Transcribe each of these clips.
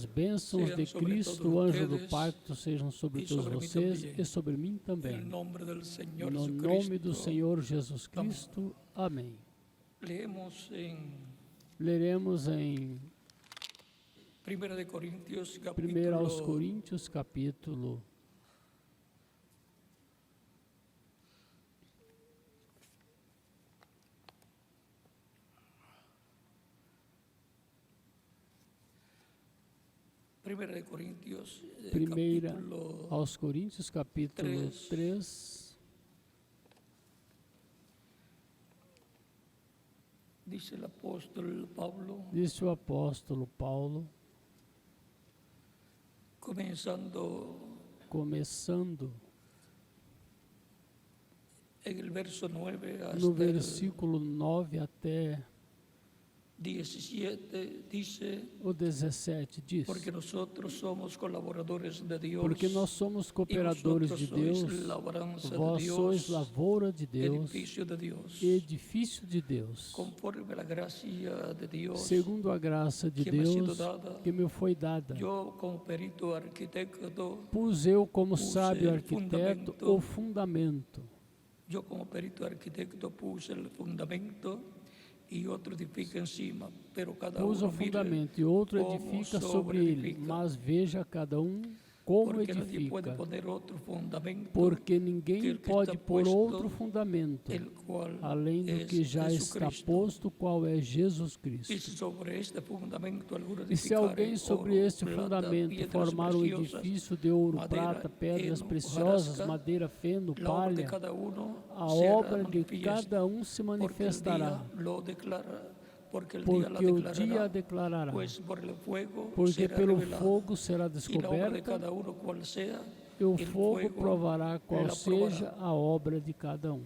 As bênçãos de Cristo, o anjo do pacto, sejam sobre todos vocês e sobre mim também. No nome do Senhor Jesus Cristo. Amém. Leremos em 1 aos Coríntios, capítulo 1 aos Coríntios, capítulo 3. Dice el apóstol Pablo, Diz o apóstolo Paulo, começando no versículo 9 até 17, dice, o 17, diz: porque nosotros somos colaboradores de Dios, porque nós somos cooperadores de Deus, vós sois lavoura de Deus, edificio de Dios, edifício de Deus, conforme a la gracia de Dios, segundo a graça de que me ha sido Deus dada. que me foi dada. Yo como perito arquitecto, Pus eu como puse sábio el arquiteto fundamento. o fundamento. yo como perito arquitecto puse el fundamento y otro edifica encima, pero cada Pus uno o mire fundamento e outro como edifica sobre ele, sobreedifica. mas veja cada um como Porque nadie puede edifica, poner otro fundamento porque que ninguém el que pode está pôr puesto, outro fundamento, el cual além do es que já está Jesucristo. posto, qual é Jesus Y Cristo. si sobre este fundamento alguno E se edificare alguém sobre oro, este plata, fundamento piedras formar um preciosas, edifício de ouro, madeira, prata, pedras heno, preciosas, hojarasca, madeira, feno, la obra de palha, cada uno a será obra de manifiesta, cada um se porque el manifestará, día lo declara, porque el porque día la o declarará, dia declarará, pues por el fuego porque será pelo revelada, fogo será y la obra de descoberta, cada uno cual sea, e o el fogo fuego provará qual la seja probará. a obra de cada um.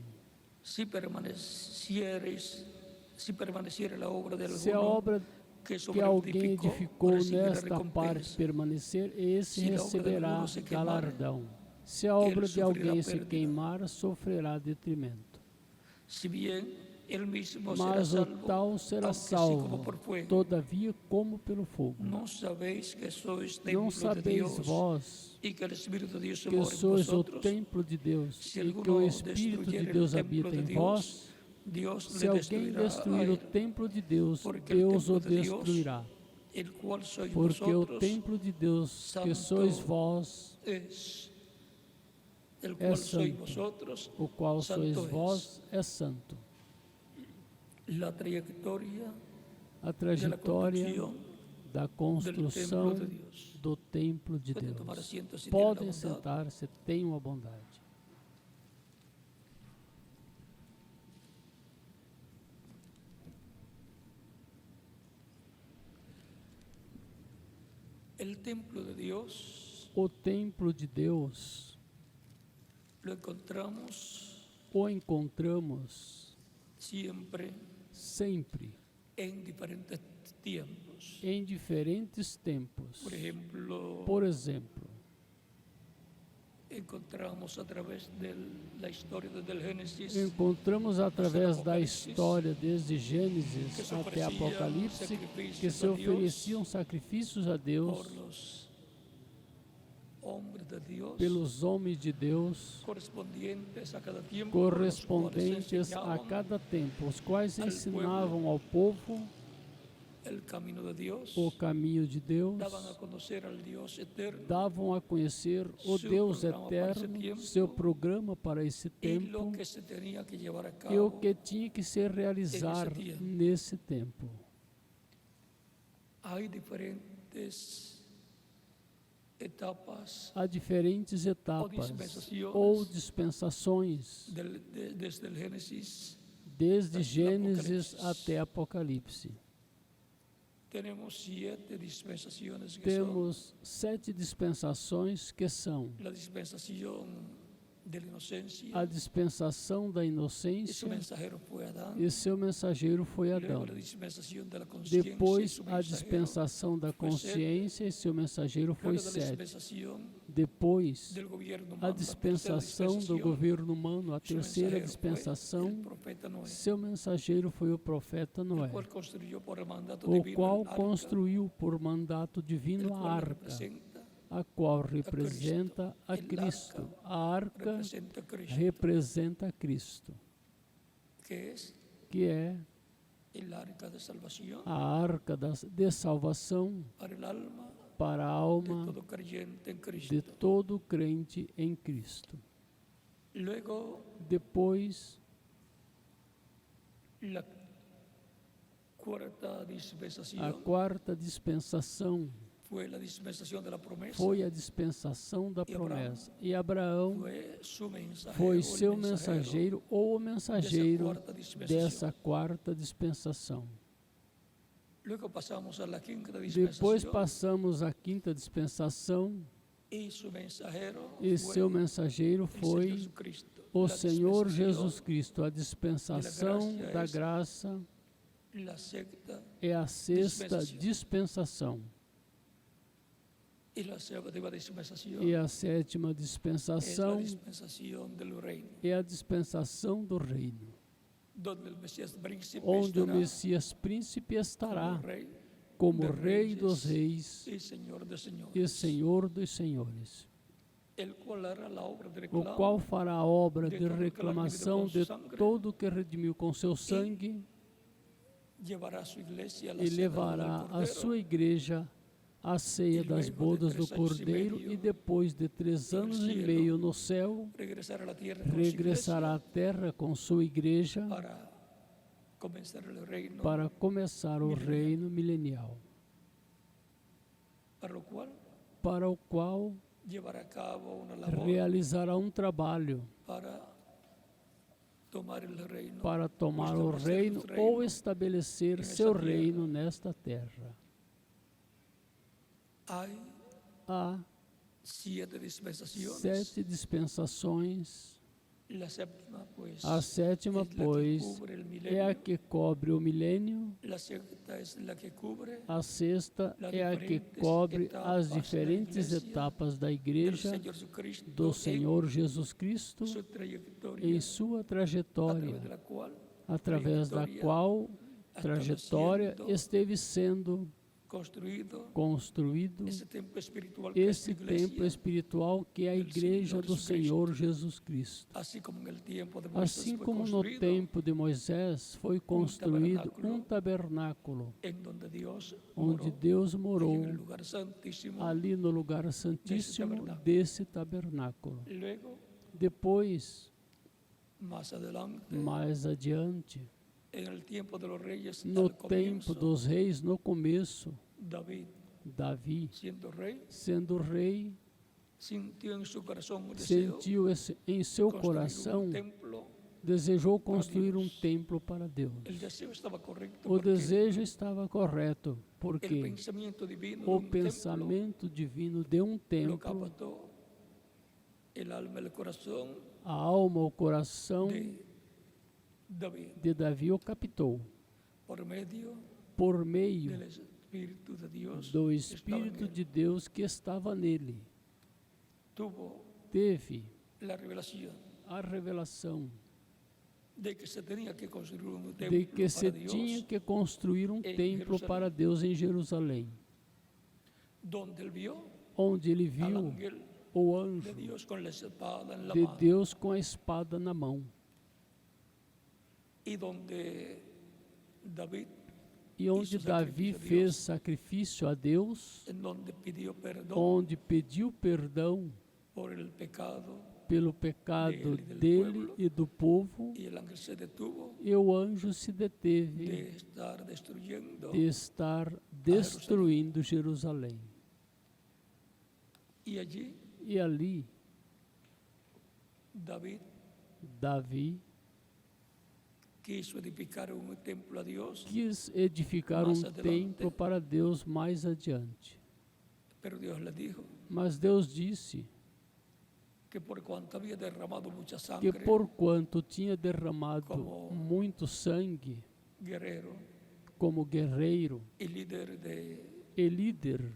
Si permaneciere la obra de Se a alguno obra que que alguém edificó, edificou recibirá nesta parte recompensa. permanecer, esse Se a obra de receberá alguno se queimar, galardão. Se a obra de sofrerá alguém se pérdida. queimar, sofrerá detrimento. Si bien él mismo Mas será o salvo, tal será aunque así como salvo, por fuego. todavia como pelo fogo. ¿No sabéis que sois Não templo de sabeis Dios vós y que el Espíritu de Dios que mora en sois o vosotros? templo de Deus Si e que alguno o Espírito de destruyere Deus el templo habita de em Dios, vós? Dios Se le alguém destruirá destruir a o él, templo de Deus, porque el Deus o templo de Dios, destruirá. el cual sois Porque o vosotros, templo de Deus que santo sois vós es. El é cual sois santo, vosotros, o qual sois santo es. vós é santo. La trayectoria A trajetória da construção del templo de Dios. do templo de Podem Deus. tomar assento se Podem tiverem a bondade. sentar-se, tenham a bondade. El templo de Dios O templo de Deus lo encontramos o encontramos siempre sempre, en diferentes tiempos. em diferentes tempos. Por ejemplo, Por exemplo, encontramos a través de la historia desde el Génesis encontramos através da Apocalipse, história desde que Gênesis se até ofereciam Apocalipse sacrifícios que se a Deus ofereciam sacrifícios a por Deus los hombres de Dios pelos homens de Deus correspondientes a cada tiempo, correspondentes los a cuales cada tempo, os quais al ensinavam ao povo el camino de Dios, o caminho de Deus, daban a conocer al Dios eterno davam a conhecer o Seu Deus programa para esse eterno, tempo, seu programa para esse y tempo lo que se tenía que llevar a e o cabo. que tinha que se realizar tempo. nesse tempo. Hay diferentes etapas Há diferentes etapas ou dispensações, desde el Génesis. desde Hasta Gênesis Apocalipse. até Apocalipse. Tenemos 7 dispensaciones que Temos 7 dispensações que são son la dispensación de la inocencia, a dispensação da y su inocência mensajero fue Adán. e seu mensageiro foi Adão. Luego la dispensación de la conciencia, y Depois su a mensajero dispensação da foi Sete. consciência e seu mensageiro foi Luego da Sete. dispensación Depois, del gobierno a humano, dispensação do governo humano, a terceira dispensação, seu mensageiro foi o profeta Noé, o qual construiu por mandato divino a arca, a qual representa a Cristo. A arca representa a Cristo, que é a arca de salvação para a alma de todo crente em Cristo. Depois, a quarta dispensação foi a dispensação da promessa. E Abraão foi seu mensageiro ou o mensageiro dessa quarta dispensação. Depois passamos à quinta dispensação e seu mensageiro foi o Senhor Jesus Cristo. A dispensação da graça é a sexta dispensação. E a sétima dispensação é a dispensação do reino, onde o Messias Príncipe estará como Rei dos Reis e Senhor dos Senhores, o qual fará a obra de reclamação de todo o que redimiu com seu sangue e levará a sua igreja à ceia das bodas do Cordeiro, e depois de 3 anos e meio no céu, regressará à terra com sua igreja para começar o reino milenial, para o qual realizará um trabalho para tomar o reino ou estabelecer seu reino nesta terra. Há 7 dispensações. A sétima, pois, é a que cobre o milênio. A sexta é a que cobre as diferentes etapas da Igreja do Senhor Jesus Cristo em sua trajetória, através da qual trajetória esteve sendo construído esse templo espiritual que é a Igreja do Senhor Jesus Cristo. Assim como no tempo de Moisés foi construído um tabernáculo, onde Deus morou ali no lugar santíssimo desse tabernáculo. Depois, mais adiante, no tempo dos reis, no começo, Davi, sendo rei, sentiu em seu coração, desejou construir um templo para Deus. O desejo estava correto, porque o pensamento divino de um templo, a alma, o coração de Davi o captou, por meio do Espírito de Deus que estava nele. Teve a revelação de que se tinha que construir um templo para Deus em Jerusalém, onde ele viu o anjo de Deus com a espada na mão. E onde Davi fez sacrifício a Deus, onde pediu perdão pelo pecado dele e do povo, e o anjo se deteve de estar destruindo Jerusalém. E ali, Davi quis edificar um templo para Deus mais adiante. Mas Deus disse que porquanto tinha derramado muito sangue como guerreiro e líder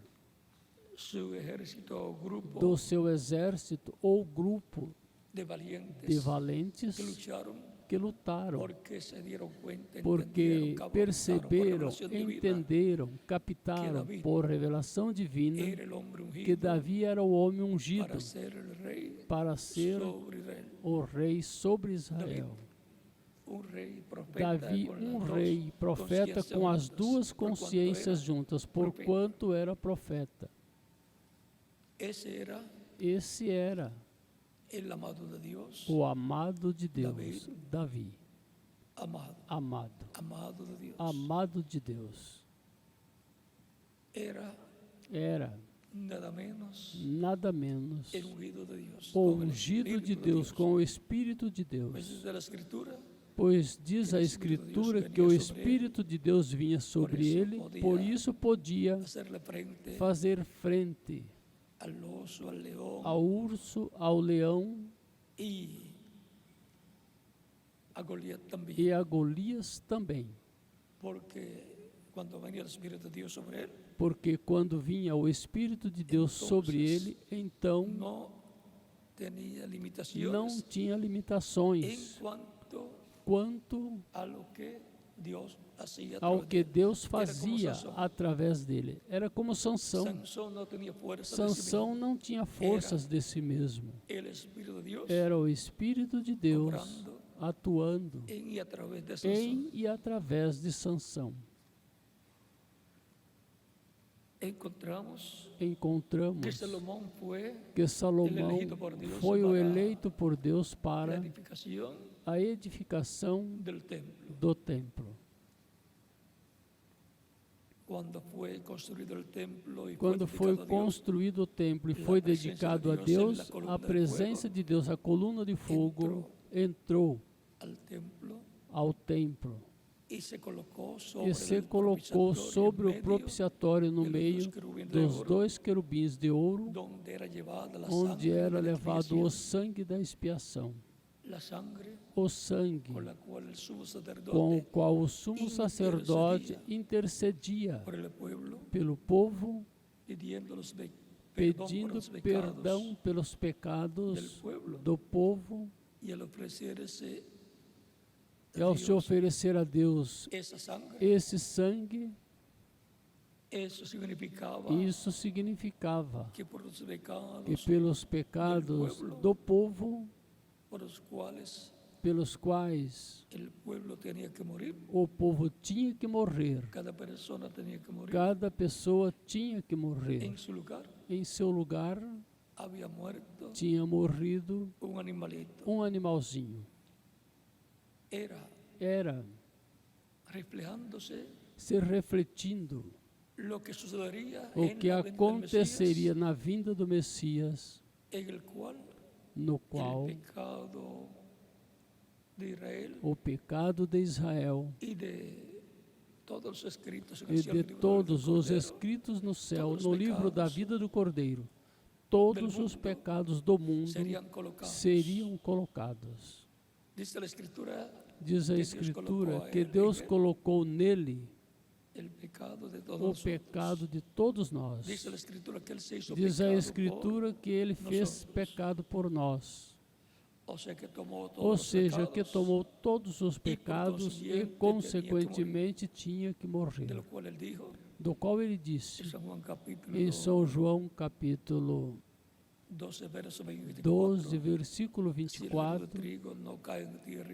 su ejército o grupo do seu exército ou grupo de de valentes que lutaram, porque se dieron cuenta, porque entendieron, perceberam, captaron por revelación divina, entenderam, captaram David por revelação divina era el hombre ungido que Davi era o homem ungido para ser el rey para ser sobre Israel. o rei sobre Israel. Un rey profeta Davi, con um las dos rei profeta conciencias com as juntas, duas por cuanto consciências era juntas, profeta. porquanto era profeta. Ese era Esse era el amado de Dios, o amado de Deus, Davi. amado de Dios. Amado de Deus. Era nada menos nada menos el ungido de Dios, o con el ungido de Espíritu Deus, com o Espírito de Deus. Pues dice la Escritura Pois diz a Escritura que o Espírito de Deus vinha sobre ele, por isso podia hacerle frente fazer frente al oso, al león ao urso, ao leão y a Goliat también. e a Golias também. Porque cuando venía el Espíritu de Dios sobre él, Porque quando vinha o Espírito de Deus sobre ele, então no tenía não limitaciones tinha en limitações quanto a lo que Dios hacía a ao través que de él. Deus Era como fazia Sansão. através dele. Era como Sansão. Sansão no tenía fuerza de sí Sansão mismo. não tinha forças de si mesmo. El Espíritu de Dios Era o Espírito de Deus obrando atuando en y a través de Sansão. em e através de Sansão. Encontramos Encontramos que Salomón fue que Salomão elegido por Deus foi o para eleito por Deus la para edificación a edificação del templo. do templo. Quando foi construído o templo e Quando foi dedicado a Deus, construído o templo e foi dedicado a Deus, a presença de Deus, a coluna de fogo, entrou al templo ao templo e se colocou e se colocou sobre o propiciatório no meio dos dois querubins de ouro, onde era levada a onde era da levado o expiação, sangue da expiação, a sangue o sangue com a qual o sumo com o sacerdote qual o sumo sacerdote intercedia por el pueblo, pelo povo, pedindo-los pedindo perdão pelos pecados do povo, e al oferecer-se e ao se oferecer a Deus essa sangue, esse sangue, isso significava que por os pecados que pelos pecados do povo, por os quais pelos quais o povo tinha que morrer, o povo tinha que morrer, cada pessoa tinha que morrer cada pessoa tinha que morrer. em seu lugar. Em seu lugar Havia muerto tinha morrido animalito. um animalzinho. Era reflejando-se se refletindo lo que sucederia o que aconteceria na vinda do Messias, no qual o pecado de Israel e de todos os escritos no céu, no livro da vida do Cordeiro, todos os pecados do mundo seriam colocados. Diz a Escritura que Deus colocou nele o pecado de todos nós. Diz a Escritura que ele fez pecado por nós. Ou seja, que tomou todos os pecados e, consequentemente, tinha que morrer. Do qual ele disse, em São João capítulo 12, versículo 24,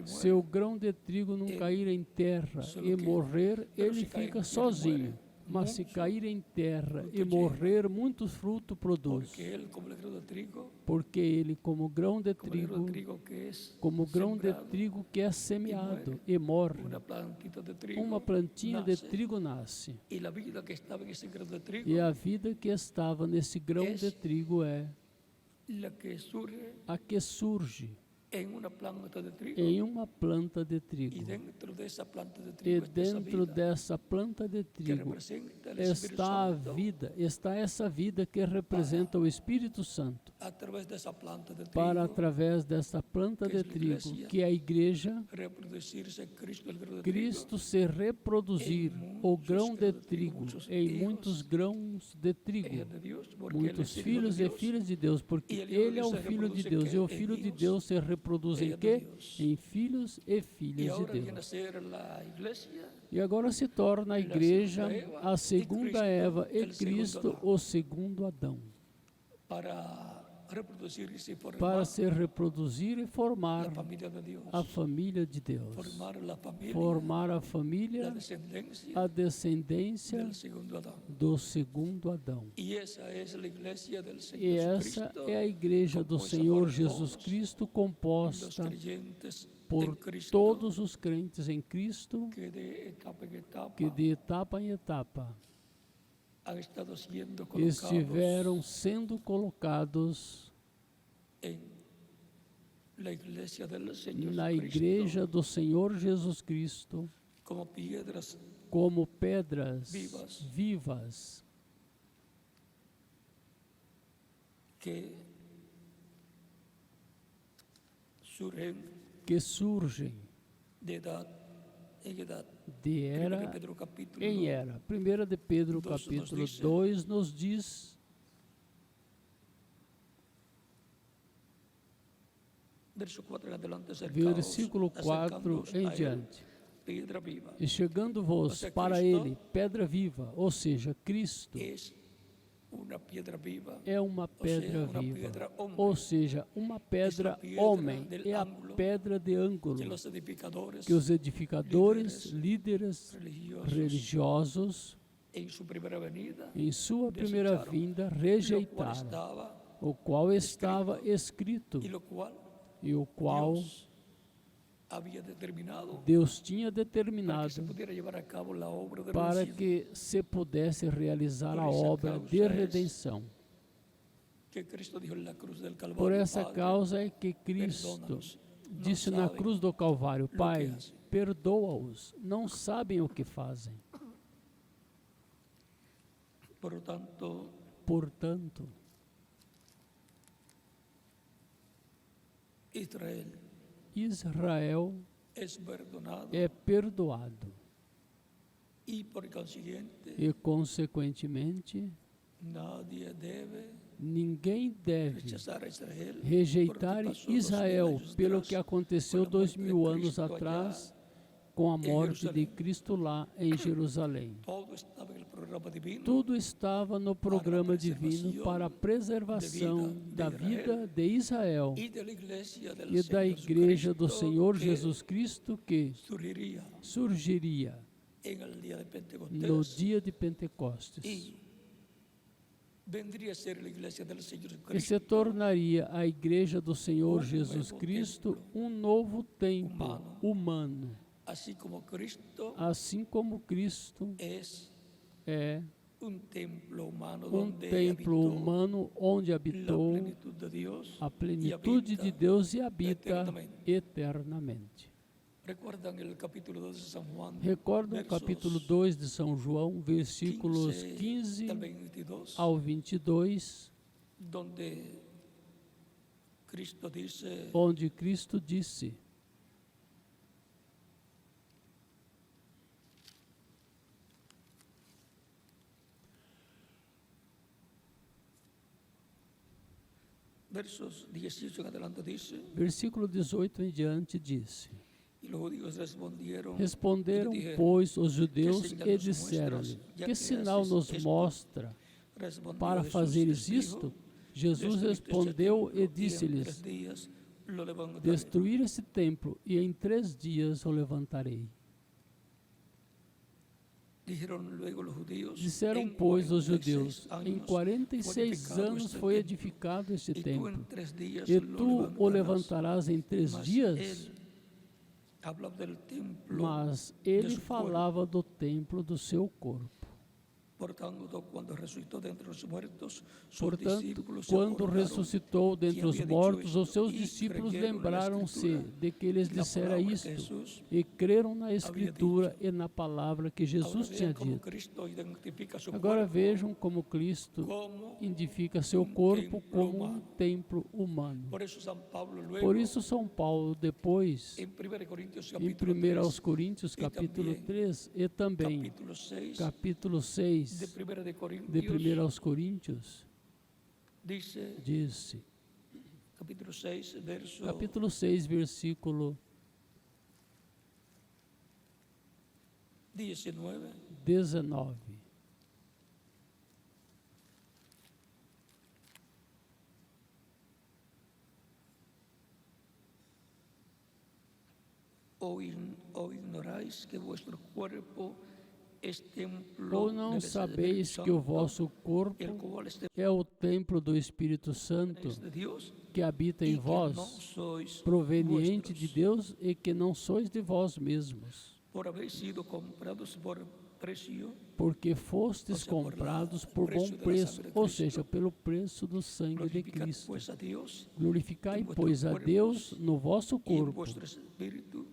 se o grão de trigo não cair em terra e morrer, ele fica sozinho. Mas se cair em terra e morrer, muito fruto produz. Porque ele, como grão de trigo que é semeado e morre, uma plantinha de trigo nasce. E a vida que estava nesse grão de trigo é a que surge em uma planta de trigo. em uma planta de trigo. E dentro dessa planta de E trigo dentro dessa planta de trigo está a vida, está essa vida que representa o Espírito Santo. através dessa planta de trigo, Para através dessa planta de trigo, que é a igreja, reproduzir-se Cristo, el grão de Cristo se reproduzir o grão de trigo em muitos grãos de trigo, trigo de Deus, porque muitos ele é filhos e filhas de Deus, porque Ele é o Filho de Deus, e o Filho de Deus se reproduz em quê? Em filhos e E filhas de agora vem a Deus. ser a igreja, E agora se torna a igreja a segunda Eva e Cristo o segundo Adão, para reproduzir-se e para formar se reproduzir e formar a família de Deus, a família de Deus, formar a a família, a descendência do segundo Adão. do segundo Adão. E essa é a igreja do Senhor E essa é a igreja do Senhor Jesus Cristo, dos composta crentes por em Cristo, todos os crentes em Cristo, que de etapa em etapa que de etapa em etapa han estado sendo colocados estiveram sendo colocados na igreja do Senhor na Cristo, igreja do Senhor Jesus Cristo como pedras como pedras vivas que surgem de idade em idade. de era Pedro, capítulo em era. 1 de Pedro, capítulo 2, nos diz, versículo 4 em diante. Pedra viva. E chegando-vos para ele, pedra viva, ou seja, Cristo Uma pedra viva, é uma pedra uma viva, pedra homem. ou seja, uma pedra pedra homem, del é a ângulo pedra de ângulo que os edificadores que os edificadores, líderes religiosos, religiosos, em sua primeira venida, em sua primeira vinda, rejeitaram, o qual estava escrito e o qual e o qual Deus tinha determinado para que se pudesse realizar a obra de redenção. Por essa causa é que Cristo disse na cruz do Calvário: Pai, perdoa-os, não sabem o que fazem. Portanto, Israel é perdoado e, consequentemente, ninguém deve rejeitar Israel pelo que aconteceu 2000 anos atrás com a morte de Cristo lá em Jerusalém. Tudo estava no programa divino para a preservação da vida de Israel e da igreja do Senhor Jesus Cristo que surgiria no dia de Pentecostes e se tornaria a igreja do Senhor Jesus Cristo um novo templo humano, assim como Cristo é um templo humano onde habitou a plenitude de Deus e habita eternamente. Recordam o capítulo 2 de São João, versículos 15 ao 22, onde Cristo disse: versículo 18 em diante disse: Responderam, pois, os judeus e disseram-lhe: Que sinal nos mostra para fazeres isto? Jesus respondeu e disse-lhes: Destruir esse templo, e em 3 dias o levantarei. Disseram, pois, os judeus: Em 46 anos foi edificado este templo, e tu o levantarás em 3 dias? Mas ele falava do templo do seu corpo. Portanto, quando ressuscitou dentre os mortos, os seus discípulos lembraram-se de que eles dissera isto e creram na Escritura e na palavra que Jesus tinha dito. Agora vejam como Cristo identifica seu corpo como um templo humano. Por isso São Paulo depois, em 1 Coríntios capítulo 3 e também capítulo 6 de 1 Coríntios, disse, capítulo 6, versículo 19. Ou ignorais que vosso corpo ou não sabeis que o vosso corpo é o templo do Espírito Santo que habita em vós, proveniente de Deus, e que não sois de vós mesmos, porque fostes comprados por bom preço, ou seja, pelo preço do sangue de Cristo. Glorificai, pois, a Deus no vosso corpo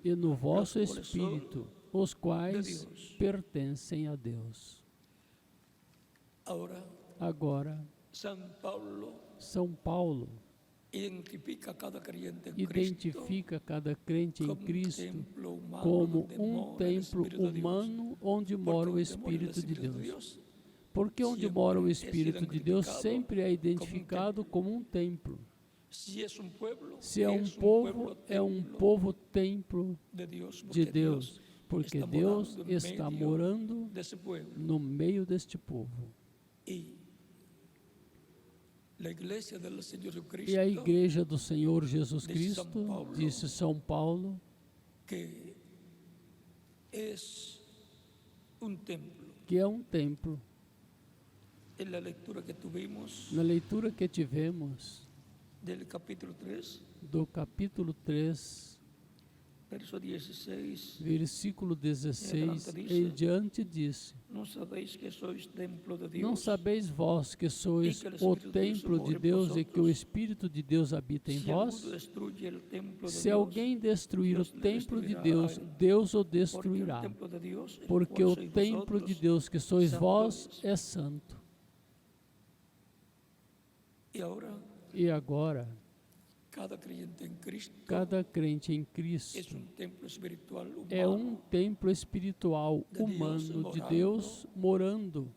e no vosso espírito, os quais pertencem a Deus. Agora, São Paulo identifica cada crente em Cristo como um templo humano onde mora o Espírito de Deus. Porque onde mora o Espírito de Deus sempre é identificado como um templo. Se é um povo templo de Deus, porque Deus está morando no meio deste povo. E a Igreja do Senhor Jesus Cristo, disse São Paulo, que é um templo. Na leitura que tivemos do capítulo 3, versículo 16 em diante, disse: Não sabeis vós que sois o templo de Deus e que o Espírito de Deus habita em vós? Se alguém destruir o templo de Deus, Deus o destruirá, porque o templo de Deus que sois vós é santo. E agora, cada crente em Cristo é um templo espiritual humano de Deus morando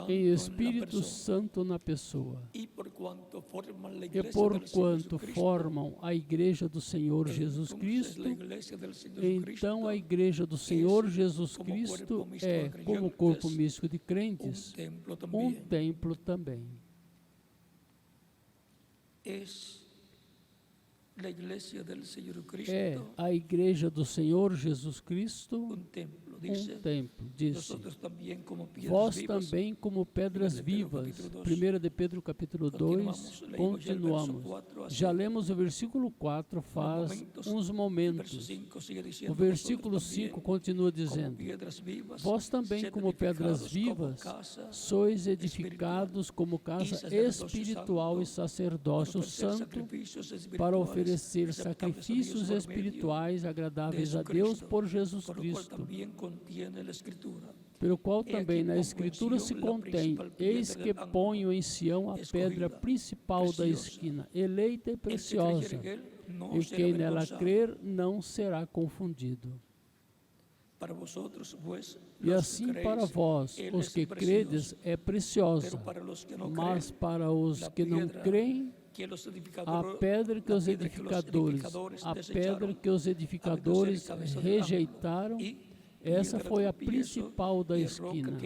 em Espírito Santo na pessoa. E porquanto formam a Igreja do Senhor Jesus Cristo, então a Igreja do Senhor Jesus Cristo é, como corpo místico de crentes, um templo também. É a Igreja do Senhor Jesus Cristo um templo, disse. Vós também como pedras vivas. 1 de Pedro capítulo 2, continuamos. Já lemos o versículo 4 faz uns momentos. O versículo 5 continua dizendo: Vós também como pedras vivas sois edificados como casa espiritual e sacerdócio santo para oferecer sacrifícios espirituais agradáveis a Deus por Jesus Cristo, pelo qual também na Escritura se contém: Eis que ponho em Sião a pedra principal da esquina, eleita e preciosa, e quem nela crer não será confundido. E assim para vós, os que credes, é preciosa, mas para os que não creem, a pedra que os edificadores rejeitaram, essa foi a principal da esquina.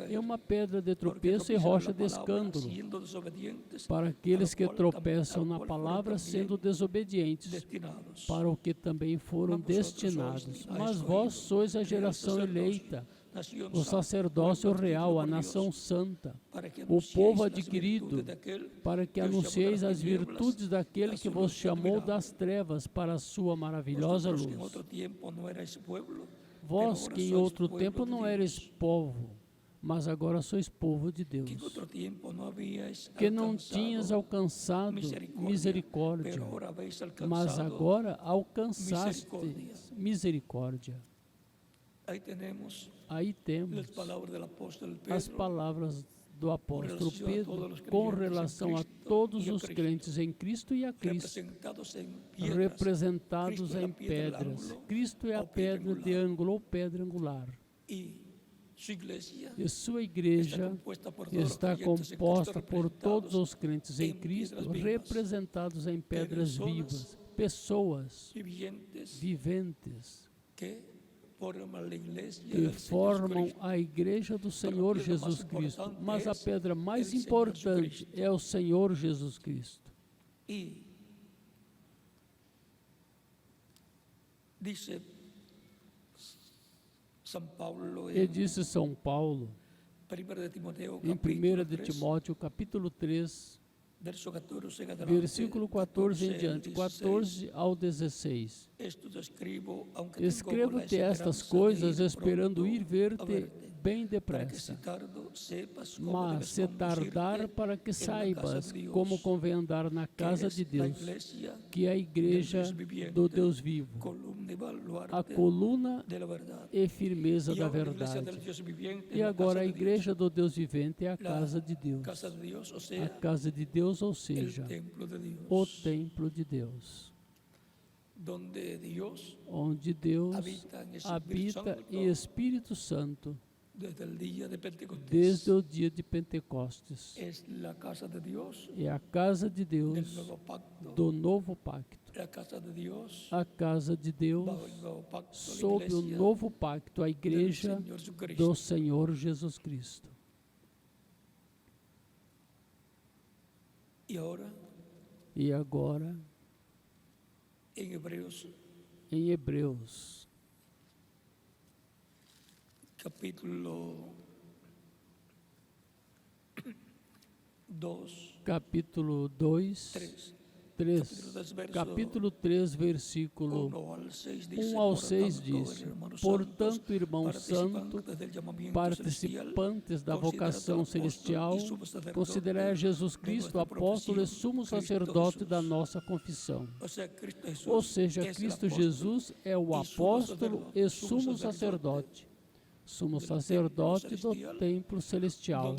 É uma pedra de tropeço e rocha de escândalo para aqueles que tropeçam na palavra, sendo desobedientes, para o que também foram destinados. Mas vós sois a geração eleita, o sacerdócio real, a nação santa, o povo adquirido, para que anuncieis as virtudes daquele que vos chamou das trevas para a sua maravilhosa luz. Vós que em outro tempo não erais povo, mas agora sois povo de Deus, que en otro tiempo no habíais que não tinhas alcançado misericórdia, pero ahora habéis mas alcanzado. agora alcançastes misericórdia. Ahí tenemos Aí las temos palabras del apóstol as Pedro palavras do apóstolo relação a Pedro todos os com crentes em relação a Cristo todos e a os Cristo, crentes em Cristo e a Cristo, representados en piedras. representados Cristo é a em pedra del pedras. ángulo Cristo é a ou pedra pedra de angular. ângulo ou pedra angular. Y su iglesia E sua igreja está composta por todos os crentes em Cristo, representados em pedras vivas, pessoas viventes que formam a iglesia que del Señor formam Cristo. a igreja do Senhor Jesus Cristo. Mas a pedra mais Senhor importante Jesus Cristo. é o Senhor Jesus Cristo. Y dice San Pablo E en disse São Paulo, 1 de Timoteo, em 1 capítulo de 3, Timóteo, capítulo 3, verso 14 en adelante, versículo 14 em diante, 14 ao 16. Esto te escribo, aunque tengo Escrevo-te la estas esperanza de coisas ir esperando pronto ir a ver-te verte, bem para que depressa. se tardo sepas como Mas debes se tardar, conducirte para que en la casa saibas de Dios, como convém andar na que casa es de la Deus, iglesia que é a igreja del Dios viviente, do Deus vivo, columna y a baluarte coluna de la verdad. e firmeza Y da ahora la iglesia del verdade. Dios viviente es E la agora a casa de Dios. igreja do Deus vivente é a La casa de Deus. casa de Dios, o A sea, casa de Deus, ou el seja, templo de Dios, o templo de Deus, donde Dios onde Deus habita en Espíritu habita Santo em Espírito Santo desde el día de Pentecostés. desde o dia de Pentecostes. Es la casa de Dios É a casa de del Deus nuevo pacto, do novo pacto. la casa de Dios A casa de Deus bajo el nuevo pacto, la sob o iglesia novo pacto, a del igreja Señor Jesucristo. do Senhor Jesus Cristo. Y ahora E agora, en Hebreos em Hebreus, capítulo 2, capítulo 2, 3, capítulo 3, versículo 1 al 6 dice, 1 ao 6 diz: Portanto, irmãos santos, participantes da vocação celestial, considerai a Jesus Cristo, apóstolo e sumo sacerdote da nossa confissão. Ou seja, Cristo Jesus é o apóstolo e sumo sacerdote do templo celestial,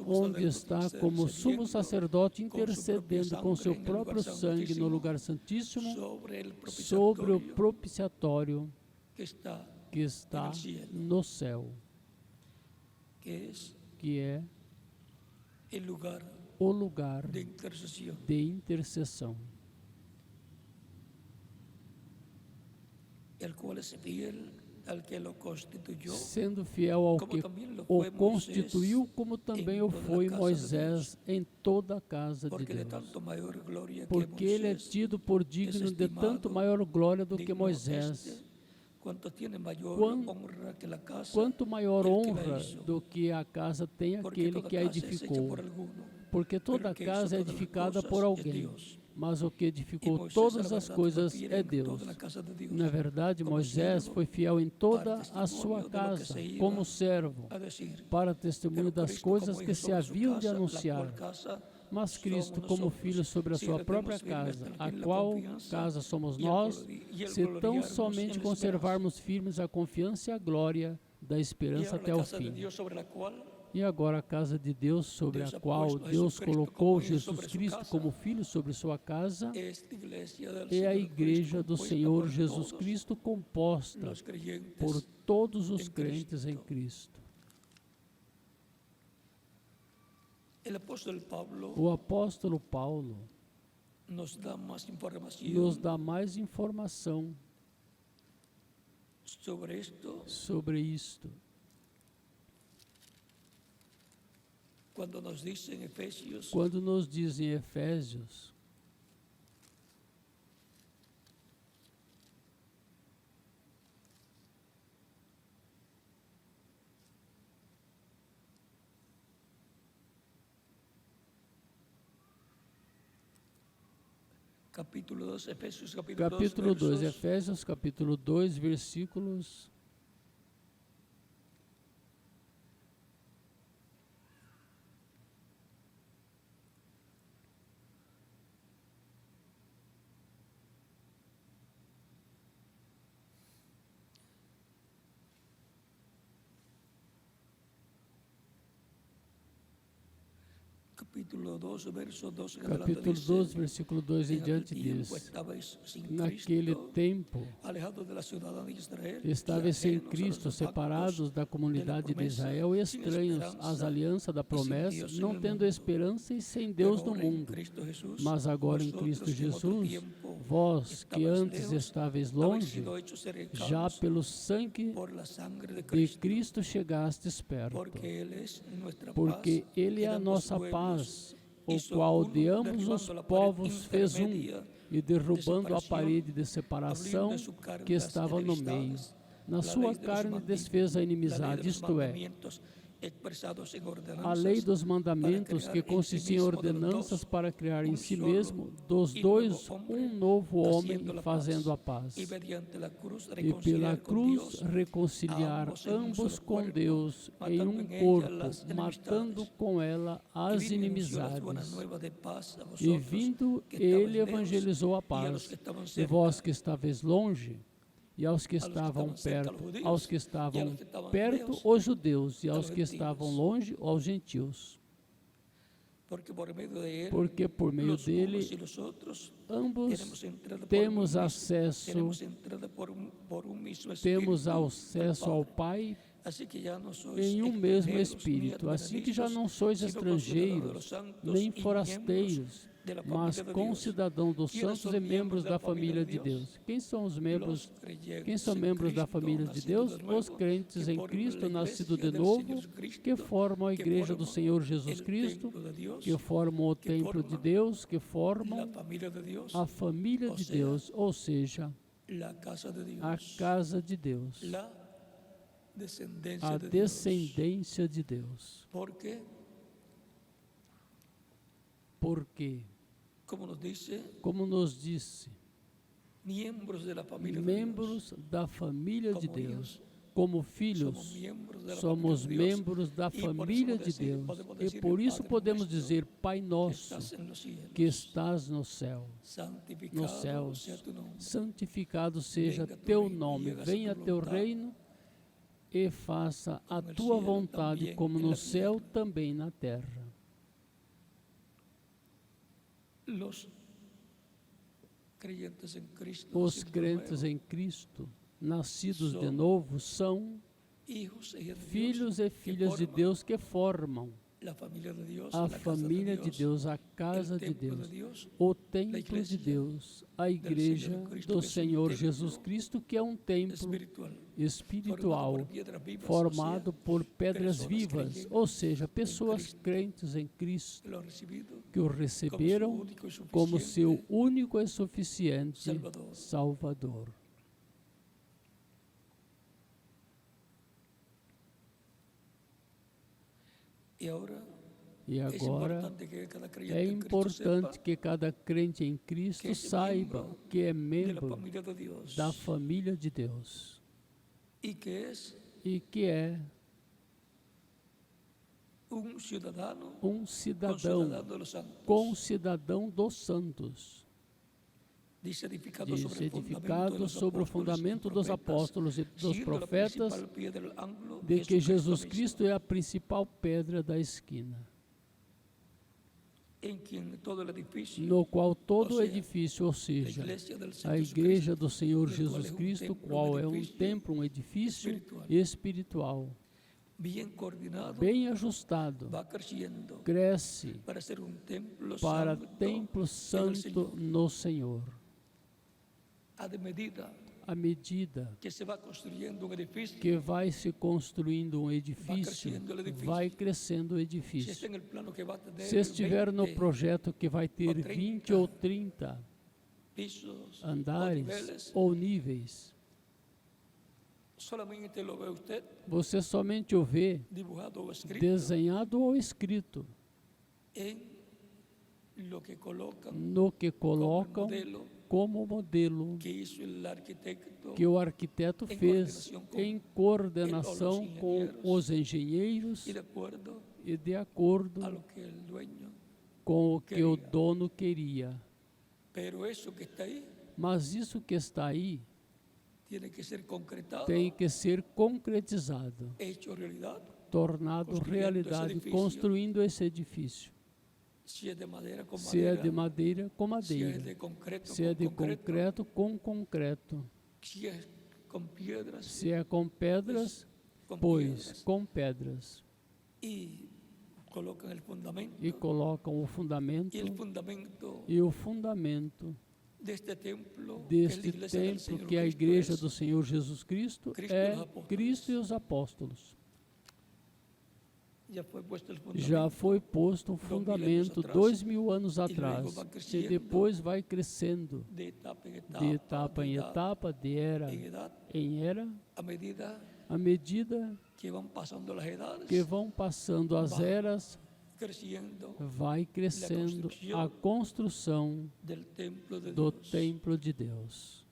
onde está como sumo sacerdote intercedendo com seu próprio sangue no lugar santíssimo sobre o propiciatório que está no céu, que é o lugar de intercessão, el cual es fiel al que lo constituyó, sendo fiel ao que o constituiu, como também o foi Moisés em toda a casa de porque de Deus. tanto mayor gloria que Porque ele é Moisés, tido por digno de tanto maior glória do que digno Moisés, este, cuanto tiene mayor Quan- honra que la casa, quanto maior el que la honra hizo, do que a casa tem porque aquele toda que a casa es hecha edificou. por alguno, Porque toda pero el que casa hizo é todas las edificada cosas por es alguém, Dios. mas o que Y edificou Moisés, a todas la as verdad, coisas fue fiel é en Deus. toda la casa de Dios, Na verdade, como Moisés siervo, foi fiel em toda para a sua testimonio de lo que casa, se iba como servo, a decir. para testemunho Pero das Cristo, coisas como que hijo se sobre su haviam de casa, la anunciar. cual casa Mas Cristo, somos como nosotros, Filho sobre a si sua retemos própria firmes casa, hasta el a fin la qual confianza casa somos y nós, el se tão gloriarnos somente en la conservarmos firmes a confiança e a glória da Y esperança ahora até la o casa de fim. Dios sobre la cual E agora a casa de Deus, sobre Deus a ha qual posto a Deus Jesucristo colocou como hijo Jesus sobre sua Cristo casa. como Filho sobre sua casa, esta iglesia del é a Señor igreja Cristo, do compuesta Senhor por Jesus todos Cristo, composta los creyentes por todos os em crentes em Cristo. Cristo. El apóstol Pablo O apóstolo Paulo nos dá más información nos dá mais informação sobre esto sobre isto, cuando nos dice en Efesios quando nos diz em Efésios, capítulo 2, Efesios capítulo 2, capítulo 2, versos Efésios capítulo 2, versículos Capítulo 2, versículo 2 em diante diz: naquele tempo, estáveis sem Cristo, separados da comunidade de Israel, estranhos às alianças da promessa, não tendo esperança e sem Deus no mundo. Mas agora em Cristo Jesus, vós que antes estáveis longe, já pelo sangue de Cristo chegastes perto, porque Ele é a nossa paz, o qual de ambos os povos fez um, e derrubando a parede de separação que estava no meio, na sua carne desfez a inimizade, isto é, a lei dos mandamentos, que consistia em ordenanças para criar em si mesmo dos dois um novo homem, fazendo a paz, e pela cruz reconciliar ambos com Deus em um corpo, matando com ela as inimizades. E vindo, ele evangelizou a paz. E vós que estáveis longe, e aos que estavam perto, os judeus, e aos que estavam longe, aos gentios. Porque por meio dele, ambos temos acesso ao Pai em um mesmo Espírito. Assim que já não sois estrangeiros, nem forasteiros, mas concidadãos dos santos e membros da família de Deus. Quem são membros da família de Deus? Os crentes em Cristo, nascidos de novo, que formam a igreja do Senhor Jesus Cristo, que formam o templo de Deus, que formam a família de Deus, ou seja, a casa de Deus, a descendência de Deus. Porque, como nos disse, membros da família de Deus, como filhos, somos membros da família de Deus. E por isso podemos dizer: Pai nosso, que estás nos céus, santificado seja teu nome, venha teu reino e faça a tua vontade, como no céu, também na terra. Os crentes em Cristo, nascidos de novo, são filhos e filhas de Deus que formam a família de Deus, a casa de Deus, o templo de Deus, a igreja do Senhor Jesus Cristo, que é um templo espiritual formado por pedras vivas, ou seja, pessoas crentes em Cristo, que o receberam como seu único e suficiente Salvador. E agora é importante que cada crente em Cristo saiba que é membro da família de Deus e que é um cidadão, concidadão dos santos, diz edificado sobre o fundamento dos apóstolos e dos profetas, de que Jesus Cristo é a principal pedra da esquina, no qual todo o edifício, ou seja, a igreja do Senhor Jesus Cristo, qual é um templo, um edifício espiritual, bem ajustado, cresce para templo santo no Senhor. À medida que vai se construindo um edifício, vai crescendo o edifício. Se estiver no projeto que vai ter 20 ou 30 andares ou níveis, você somente o vê desenhado ou escrito no que colocam como modelo que o arquiteto fez em coordenação com os engenheiros e de acordo com o que o dono queria. Mas isso que está aí tem que ser concretizado, tornado realidade, construindo esse edifício. Se é de madeira, com Se é madeira. de madeira, com Se é madeira. de concreto, Se é com de concreto. concreto, com concreto. Se é com pedras, Se é com pedras, com pois pedras. com pedras. E colocam o fundamento. E colocam o fundamento. E o fundamento E o fundamento deste templo, deste templo, que é a igreja do Senhor Jesus Cristo, é Cristo e os apóstolos. Já foi posto o fundamento 2000 anos atrás, e depois vai crescendo de etapa em etapa, de etapa em etapa, de era em era, à medida que vão passando as edades, que vão passando as eras, crescendo vai crescendo a construção do templo de Deus.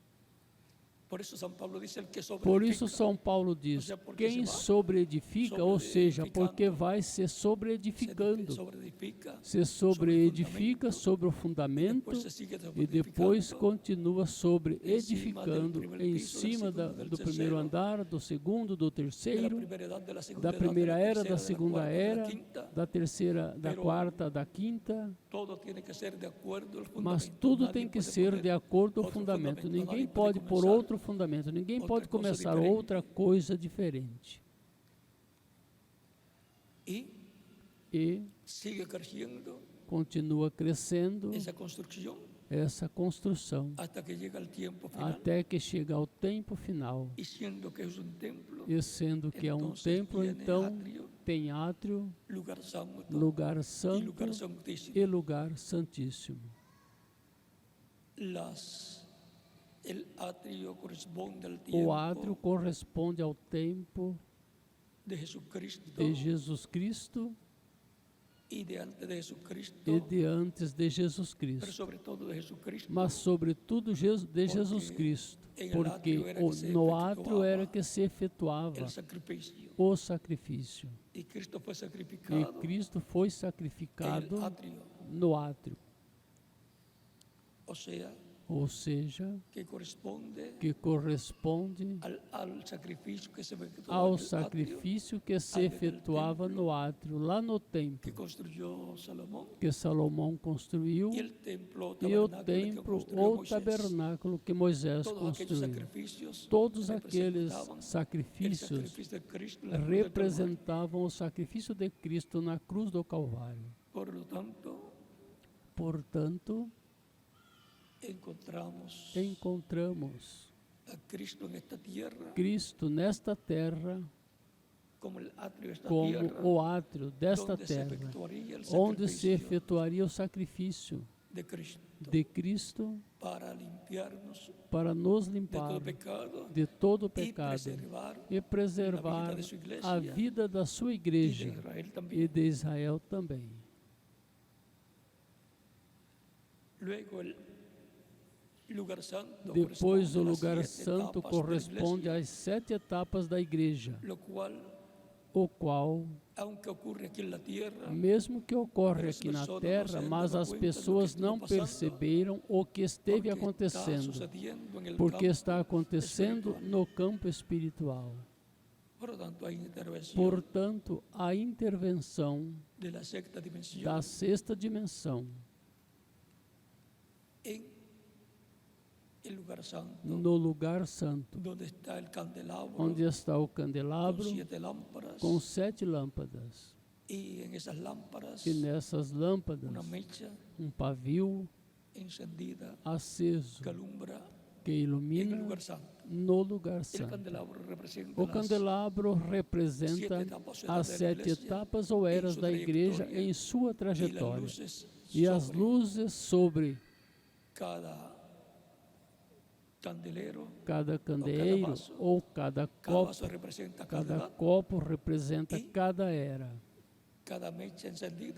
Por isso São Paulo diz, el que Por isso São Paulo diz, quem sobreedifica, ou seja, porque vai se sobreedificando, se sobreedifica sobre o fundamento e depois continua sobreedificando em cima do primeiro andar, do segundo, do terceiro, da primeira era, da segunda era, da terceira, da quarta, da quinta, mas tudo tem que ser de acordo com o fundamento. Ninguém pode pôr outro fundamento, ninguém pode começar outra coisa diferente. E continua crescendo essa construção até que chega ao tempo final. E sendo que é um templo, então tem átrio, lugar santo e lugar santíssimo. O átrio corresponde ao tempo de Jesus Cristo e de antes de Jesus Cristo, mas sobretudo de Jesus Cristo, porque no átrio era que se efetuava o sacrifício. E Cristo foi sacrificado no átrio. Ou seja, que corresponde ao sacrifício que se efetuava no átrio, lá no templo, que Salomão construiu, e o templo ou tabernáculo que Moisés construiu. Todos aqueles sacrifícios representavam o sacrifício de Cristo na cruz do Calvário. Portanto, encontramos Cristo nesta terra como o átrio desta terra, onde se efetuaria o sacrifício de Cristo para nos limpar de todo o pecado e preservar a vida da sua igreja e de Israel também. Depois, o lugar santo corresponde às 7 etapas da igreja, o qual, mesmo que ocorre aqui na terra, mas as pessoas não perceberam o que esteve acontecendo, porque está acontecendo no campo espiritual. Portanto, a intervenção da sexta dimensão no lugar santo, onde está o candelabro com 7 lâmpadas. E nessas lâmpadas, um pavio aceso que ilumina no lugar santo. O candelabro representa as 7 etapas ou eras da igreja em sua trajetória. E as luzes sobre cada candeeiro ou cada copo representa cada era.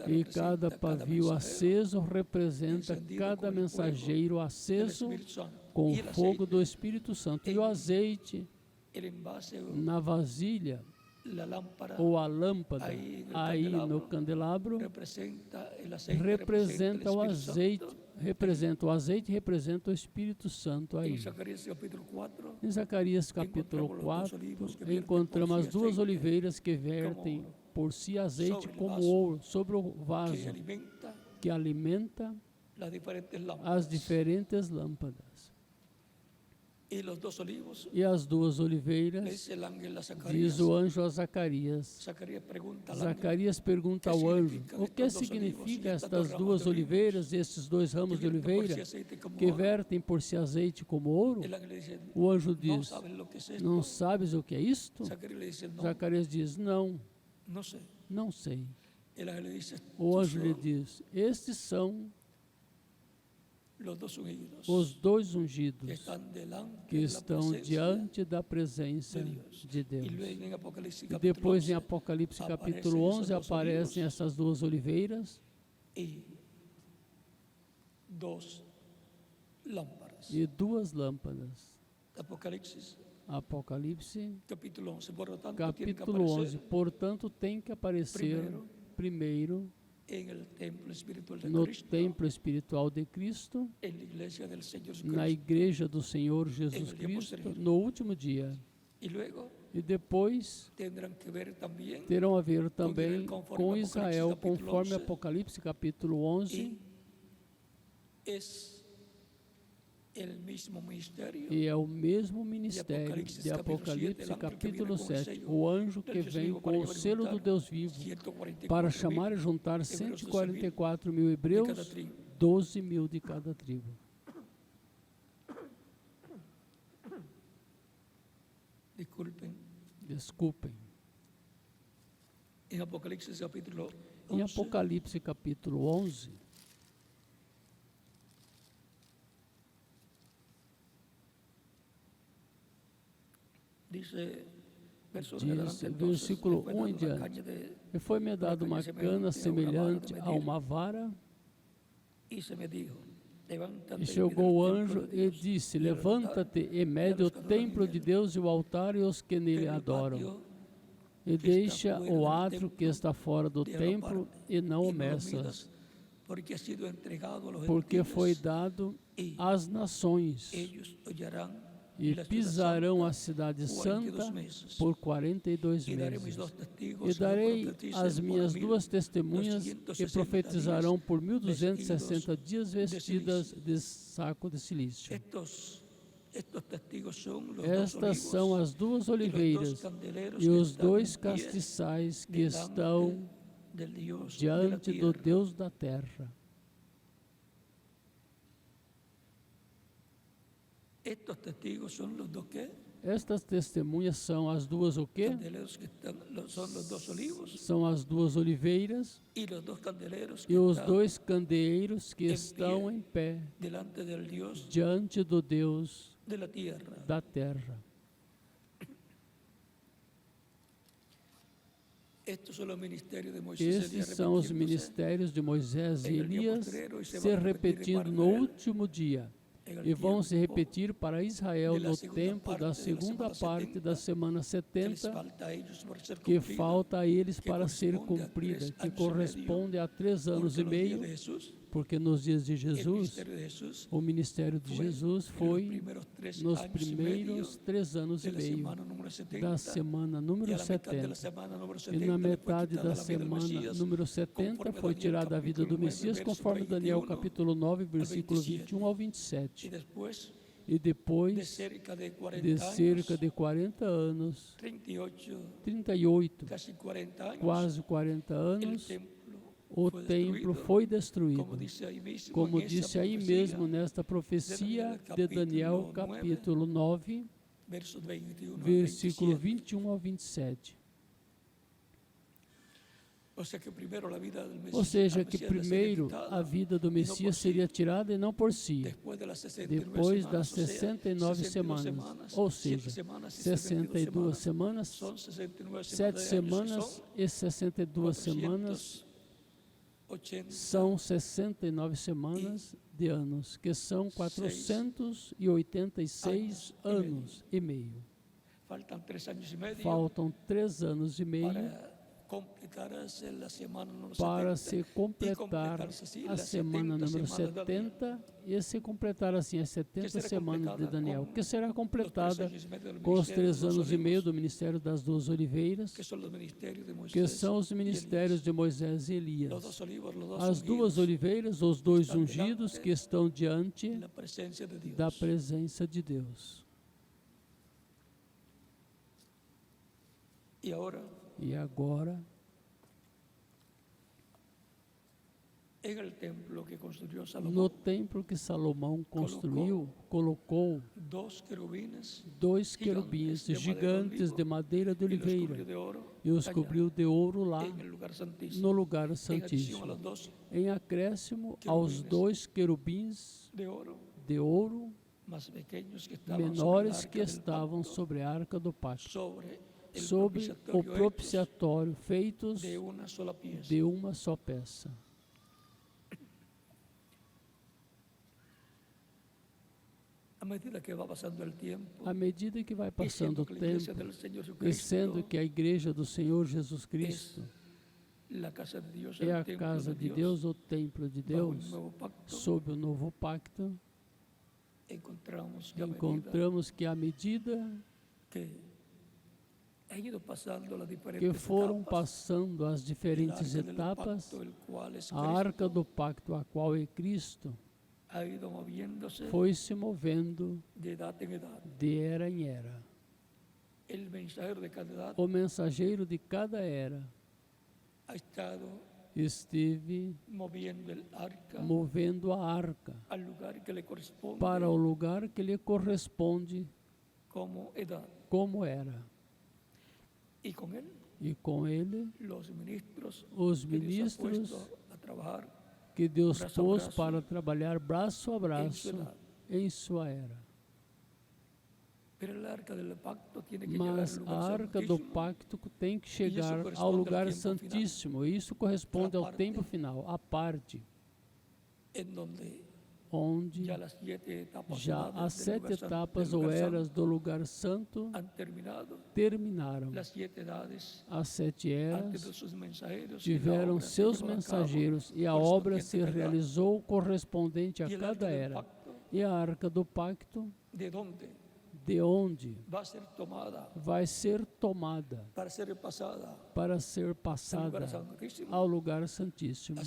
E cada pavio aceso representa cada mensageiro aceso com o fogo do Espírito Santo. E o azeite na vasilha ou a lâmpada aí no candelabro representa o azeite. Representa o Espírito Santo aí. Em Zacarias capítulo 4, encontramos as 2 oliveiras que vertem por si azeite como ouro sobre o vaso, que alimenta as diferentes lâmpadas. E as duas oliveiras, diz o anjo a Zacarias. Zacarias pergunta ao anjo: o que significa estas duas oliveiras e estes dois ramos de oliveira que vertem por si azeite como ouro? O anjo diz: não sabes o que é isto? Zacarias diz: não sei. O anjo lhe diz: estes são os dois ungidos que estão diante da presença de Deus. E depois em Apocalipse capítulo 11 aparecem essas duas oliveiras e duas lâmpadas. Apocalipse capítulo 11. Portanto, tem que aparecer primeiro no templo espiritual de Cristo, na igreja do Senhor Jesus Cristo, no último dia. E depois terão a ver também com Israel, conforme Apocalipse capítulo 11. E é o mesmo ministério de Apocalipse capítulo 7, o anjo que vem com o selo do Deus vivo para chamar e juntar 144 mil hebreus, 12 mil de cada tribo. Desculpem. Em Apocalipse capítulo 11, diz, versículo 1 em diante: e foi-me dado uma cana semelhante a uma vara, e chegou o anjo e disse: levanta-te e mede o templo de Deus e o altar e os que nele adoram, e deixa o átrio que está fora do templo e não o meças, porque foi dado às nações, e pisarão a cidade santa por 42 meses. E darei as minhas duas testemunhas, que profetizarão por 1260 dias vestidas de saco de cilício. Estas são as duas oliveiras e os dois castiçais que estão diante do Deus da terra. Estas testemunhas são as duas o quê? São as duas oliveiras e os dois candeeiros que estão em pé diante do Deus da terra. Estes são os ministérios de Moisés e Elias se repetindo no último dia. E vão se repetir para Israel no tempo da segunda parte da semana 70, que falta a eles para ser cumprida, que corresponde a 3 anos e meio, porque nos dias de Jesus, o ministério de Jesus foi nos primeiros 3 anos e meio da semana número 70. E na metade da semana número 70 foi tirada a vida do Messias, conforme Daniel capítulo 9, versículo 21 ao 27. E depois de cerca de 40 anos, 38, quase 40 anos, o templo foi destruído, como disse aí mesmo nesta profecia de Daniel capítulo 9, versículo 21 ao 27. Ou seja, que primeiro a vida do Messias seria tirada e não por si, depois das 69 semanas, ou seja, 62 semanas, 7 semanas e 62 semanas, são 69 semanas de anos, que são 486 anos e meio. Faltam 3 anos e meio para se completar a semana número 70 e se completar assim as 70 semanas de Daniel, que será completada com os 3 anos e meio do ministério das 2 oliveiras, que são os ministérios de Moisés e Elias. As 2 oliveiras, os 2 ungidos que estão diante da presença de Deus. E agora, no templo que Salomão construiu, colocou 2 querubins gigantes de madeira de oliveira e os cobriu de ouro lá no lugar santíssimo, em acréscimo aos 2 querubins de ouro menores que estavam sobre a arca do pacto, sobre o propiciatório, feitos de uma só peça. À medida que vai passando o tempo, e sendo que a igreja do Senhor Jesus Cristo é a casa de Deus, o templo de Deus, sob o novo pacto, encontramos que à medida que foram passando as diferentes etapas, a arca do pacto, a qual é Cristo, foi se movendo de era em era. O mensageiro de cada era esteve movendo a arca para o lugar que lhe corresponde como era. E com ele, os ministros que Deus pôs para trabalhar braço a braço em sua era. Mas a arca do pacto tem que chegar ao lugar santíssimo, e isso corresponde ao tempo final, à parte, onde já as 7 etapas ou eras do lugar santo terminaram. As 7 eras tiveram seus mensageiros e a obra se realizou correspondente a cada era. E a arca do pacto, de onde vai ser tomada para ser passada ao lugar santíssimo.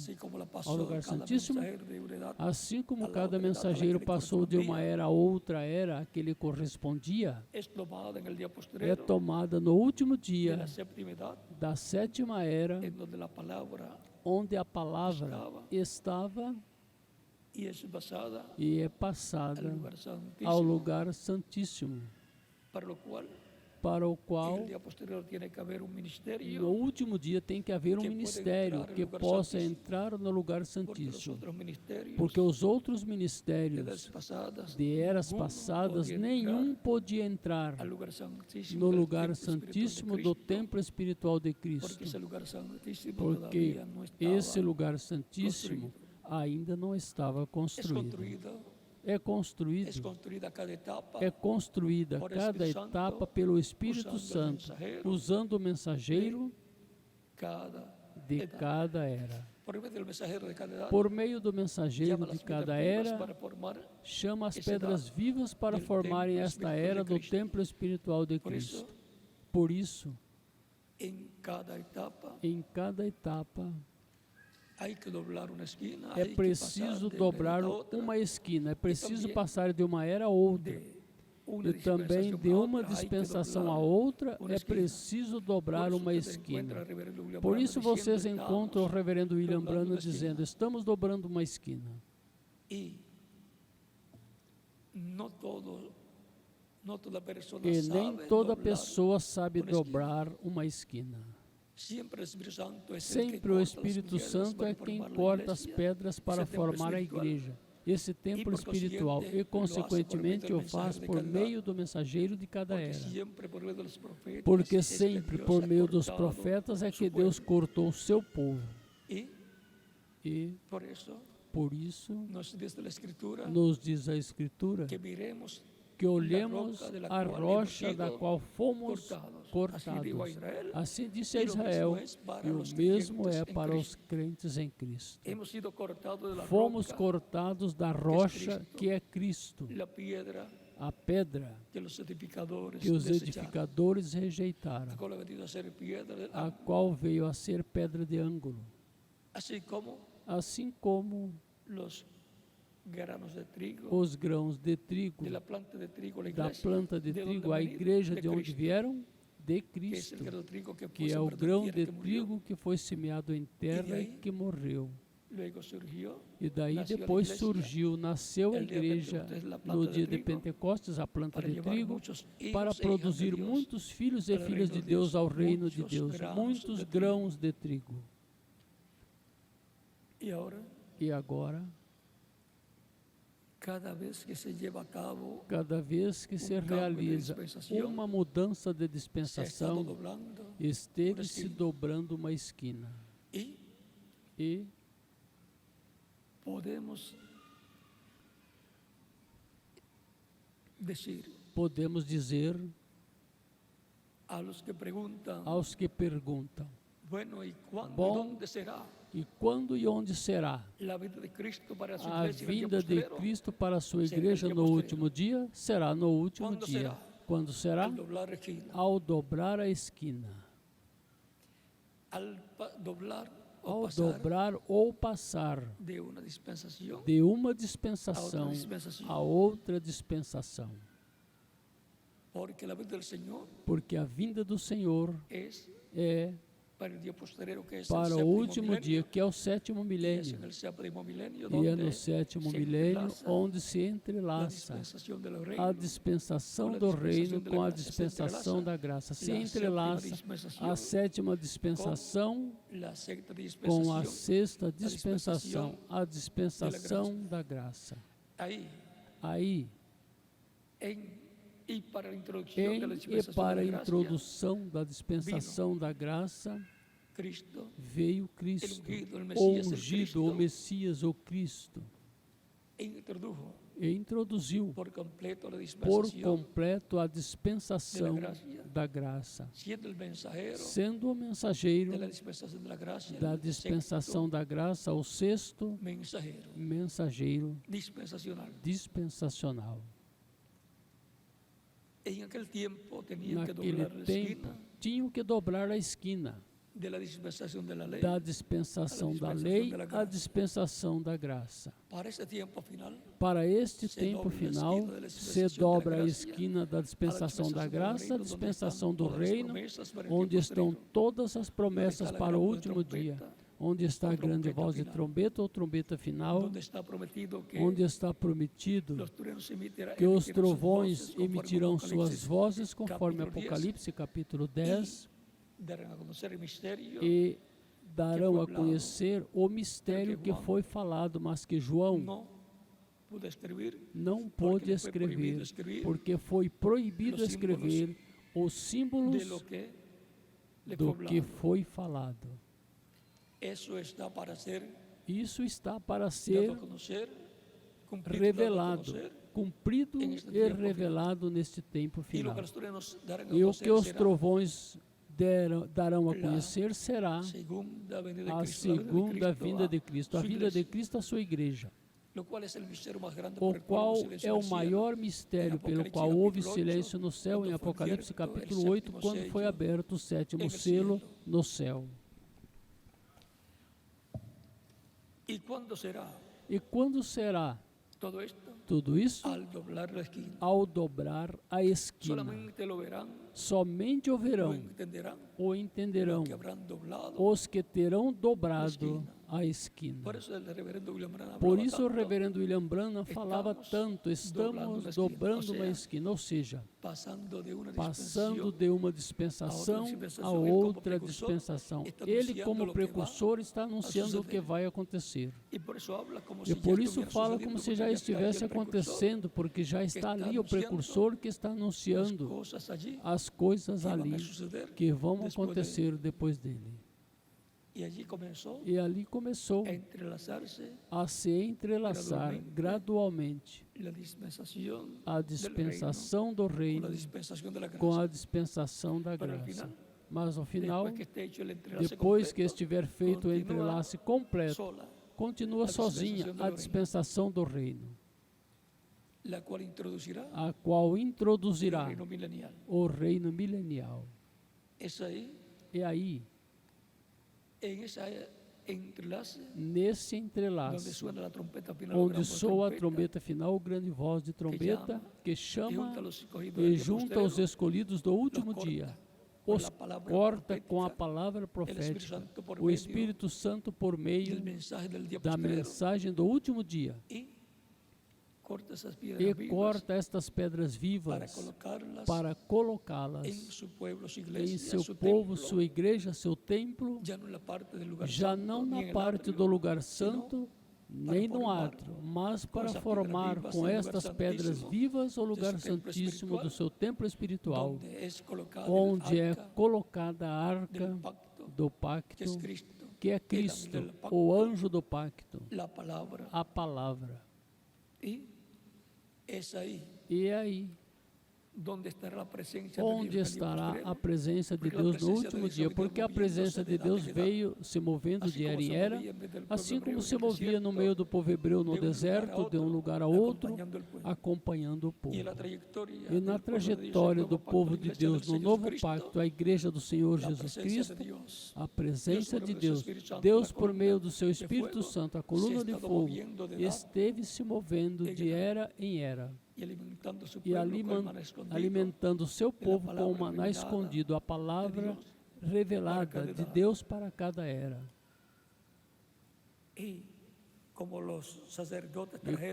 Assim como cada mensageiro passou de uma era a outra era a que lhe correspondia, é tomada no último dia da 7ª era, onde a palavra estava e é passada ao lugar santíssimo, para o qual no último dia tem que haver um ministério que possa entrar no lugar santíssimo, porque os outros ministérios de eras passadas, nenhum podia entrar no lugar santíssimo do templo espiritual de Cristo, porque esse lugar santíssimo ainda não estava construído. É construída cada etapa pelo Espírito Santo, usando o mensageiro de cada era. Por meio do mensageiro de cada era, chama as pedras vivas para formarem esta era do templo espiritual de Cristo. Por isso, em cada etapa, é preciso dobrar uma esquina, é preciso passar de uma era a outra. E também de uma dispensação a outra, é preciso dobrar uma esquina. Por isso vocês encontram o reverendo William Branham dizendo: estamos dobrando uma esquina. E nem toda pessoa sabe dobrar uma esquina. Sempre o Espírito Santo é quem corta as pedras para formar a igreja, esse templo espiritual, e consequentemente o faz por meio do mensageiro de cada era. Porque sempre por meio dos profetas é que Deus cortou o seu povo. E por isso nos diz a Escritura que olhemos a rocha da qual fomos cortados. Assim disse a Israel, e o mesmo é para os crentes em Cristo. Fomos cortados da rocha que é Cristo, a pedra que os edificadores rejeitaram, a qual veio a ser pedra de ângulo. Assim como os grãos de trigo, da planta de trigo, a igreja de onde vieram? De Cristo, que é o grão de trigo que foi semeado em terra e que morreu. E daí depois surgiu, nasceu a igreja no dia de Pentecostes, a planta de trigo, para produzir muitos filhos e filhas de Deus ao reino de Deus, muitos grãos de trigo. E agora, cada vez que se realiza uma mudança de dispensação, esteve se dobrando uma esquina. E podemos dizer aos que perguntam, bom, e quando e onde será a vinda de Cristo para a sua igreja no último dia? Será no último dia. Quando será? Ao dobrar a esquina. Ao dobrar ou passar de uma dispensação a outra dispensação. Porque a vinda do Senhor é para o último dia, que é o sétimo milênio. E é no sétimo milênio onde se entrelaça a dispensação do reino com a dispensação da graça. Se entrelaça a sétima dispensação com a sexta dispensação, a dispensação da graça. Aí, e para a introdução da dispensação da graça, veio Cristo, o ungido, o Messias, o Cristo, e introduziu por completo a dispensação da graça, sendo o mensageiro da dispensação da graça, o sexto mensageiro dispensacional. Naquele tempo, tinham que dobrar a esquina da dispensação da lei à dispensação da graça. Para este tempo final, se dobra a esquina da dispensação da graça, a dispensação do reino, onde estão todas as promessas para o último dia. Onde está a grande voz de trombeta ou trombeta final, onde está prometido que os trovões emitirão suas vozes, conforme Apocalipse capítulo 10, e darão a conhecer o mistério que foi falado, mas que João não pôde escrever, porque foi proibido escrever os símbolos do que foi falado. Isso está para ser revelado, cumprido e revelado neste tempo final. E o que os trovões darão a conhecer será a segunda vinda de Cristo, a vinda de Cristo à sua igreja, o qual é o maior mistério pelo qual houve silêncio no céu, em Apocalipse capítulo 8, quando foi aberto o sétimo selo no céu. E quando será tudo isso? Ao dobrar a esquina. Somente o verão ou entenderão os que terão dobrado a esquina. Por isso o reverendo William Branham falava tanto, estamos dobrando uma esquina, ou seja, passando de uma dispensação a outra dispensação. Ele, como precursor, está anunciando o que vai acontecer. E por isso fala como se já estivesse acontecendo, porque já está ali o precursor que está anunciando as coisas ali que vão acontecer depois dele. E ali começou a se entrelaçar gradualmente a dispensação do reino com a dispensação da graça. Mas ao final, depois que estiver feito o entrelace completo, continua sozinha a dispensação do reino, a qual introduzirá o reino milenial. E aí, nesse entrelace, onde soa a trombeta final, o grande voz de trombeta que chama e junta os escolhidos do último dia, os corta com a palavra profética, o Espírito Santo por meio da mensagem do último dia, e corta estas pedras vivas para colocá-las em seu povo, sua igreja, seu templo, já não na parte do lugar santo, nem no átrio, mas para formar com estas pedras vivas o lugar santíssimo do seu templo espiritual, onde é colocada a arca do pacto, que é Cristo, o anjo do pacto, a palavra. E aí, onde estará a presença de Deus no último dia? Porque a presença de Deus veio se movendo de era em era, assim como se movia no meio do povo hebreu no deserto, de um lugar a outro, acompanhando o povo. E na trajetória do povo de Deus no novo pacto, a igreja do Senhor Jesus Cristo, a presença de Deus, Deus por meio do seu Espírito Santo, a coluna de fogo, esteve se movendo de era em era, e alimentando o seu povo com o maná escondido, a palavra revelada de Deus para cada era. E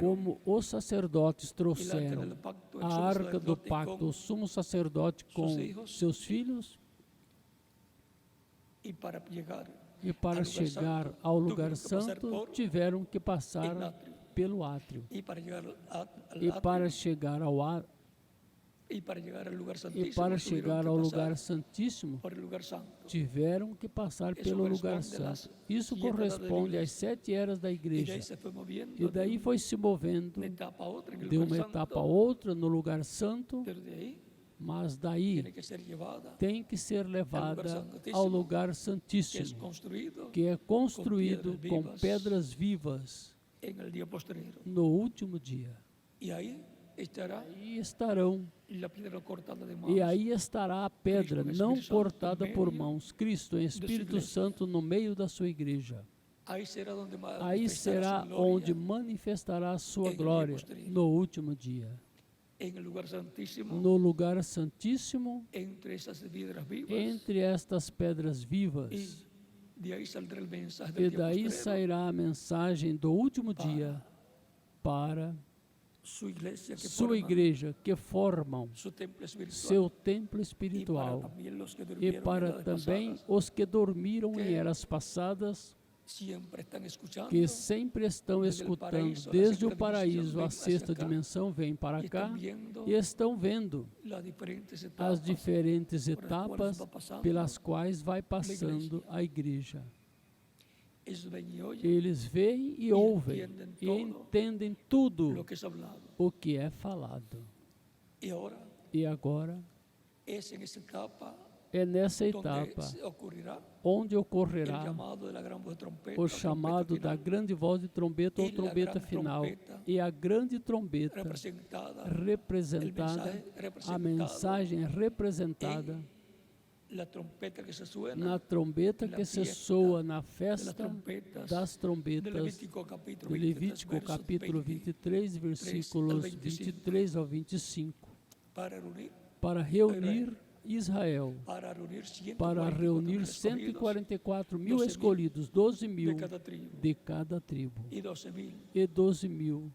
como os sacerdotes trouxeram a arca do pacto, o sumo sacerdote com seus filhos, e para chegar ao lugar santo tiveram que passar pelo átrio. E para chegar ao lugar santíssimo, tiveram que passar pelo lugar santo. Isso corresponde às 7 eras da igreja. E daí foi se movendo de uma etapa a outra no lugar santo, mas daí tem que ser levada ao lugar santíssimo, que é construído com pedras vivas no último dia. E aí estarão, e aí estará a pedra não cortada por mãos, Cristo em Espírito Santo no meio da sua igreja. Aí será onde manifestará a sua glória no último dia. No lugar santíssimo, entre estas pedras vivas. E daí sairá a mensagem do último dia para sua igreja, que formam seu templo espiritual, e para também os que dormiram em eras passadas, que sempre estão escutando, desde o paraíso à sexta dimensão, vêm para cá e estão vendo as diferentes etapas pelas quais vai passando a igreja. Eles veem e ouvem e entendem tudo o que é falado. E agora, é nessa etapa onde ocorrerá o chamado da grande voz de trombeta ou trombeta final, e a grande trombeta representada, a mensagem representada na trombeta que se soa na festa das trombetas de Levítico capítulo 23, versículos 23 ao 25, para reunir Israel, para reunir 144 mil escolhidos, 12 mil de cada tribo, e 12 mil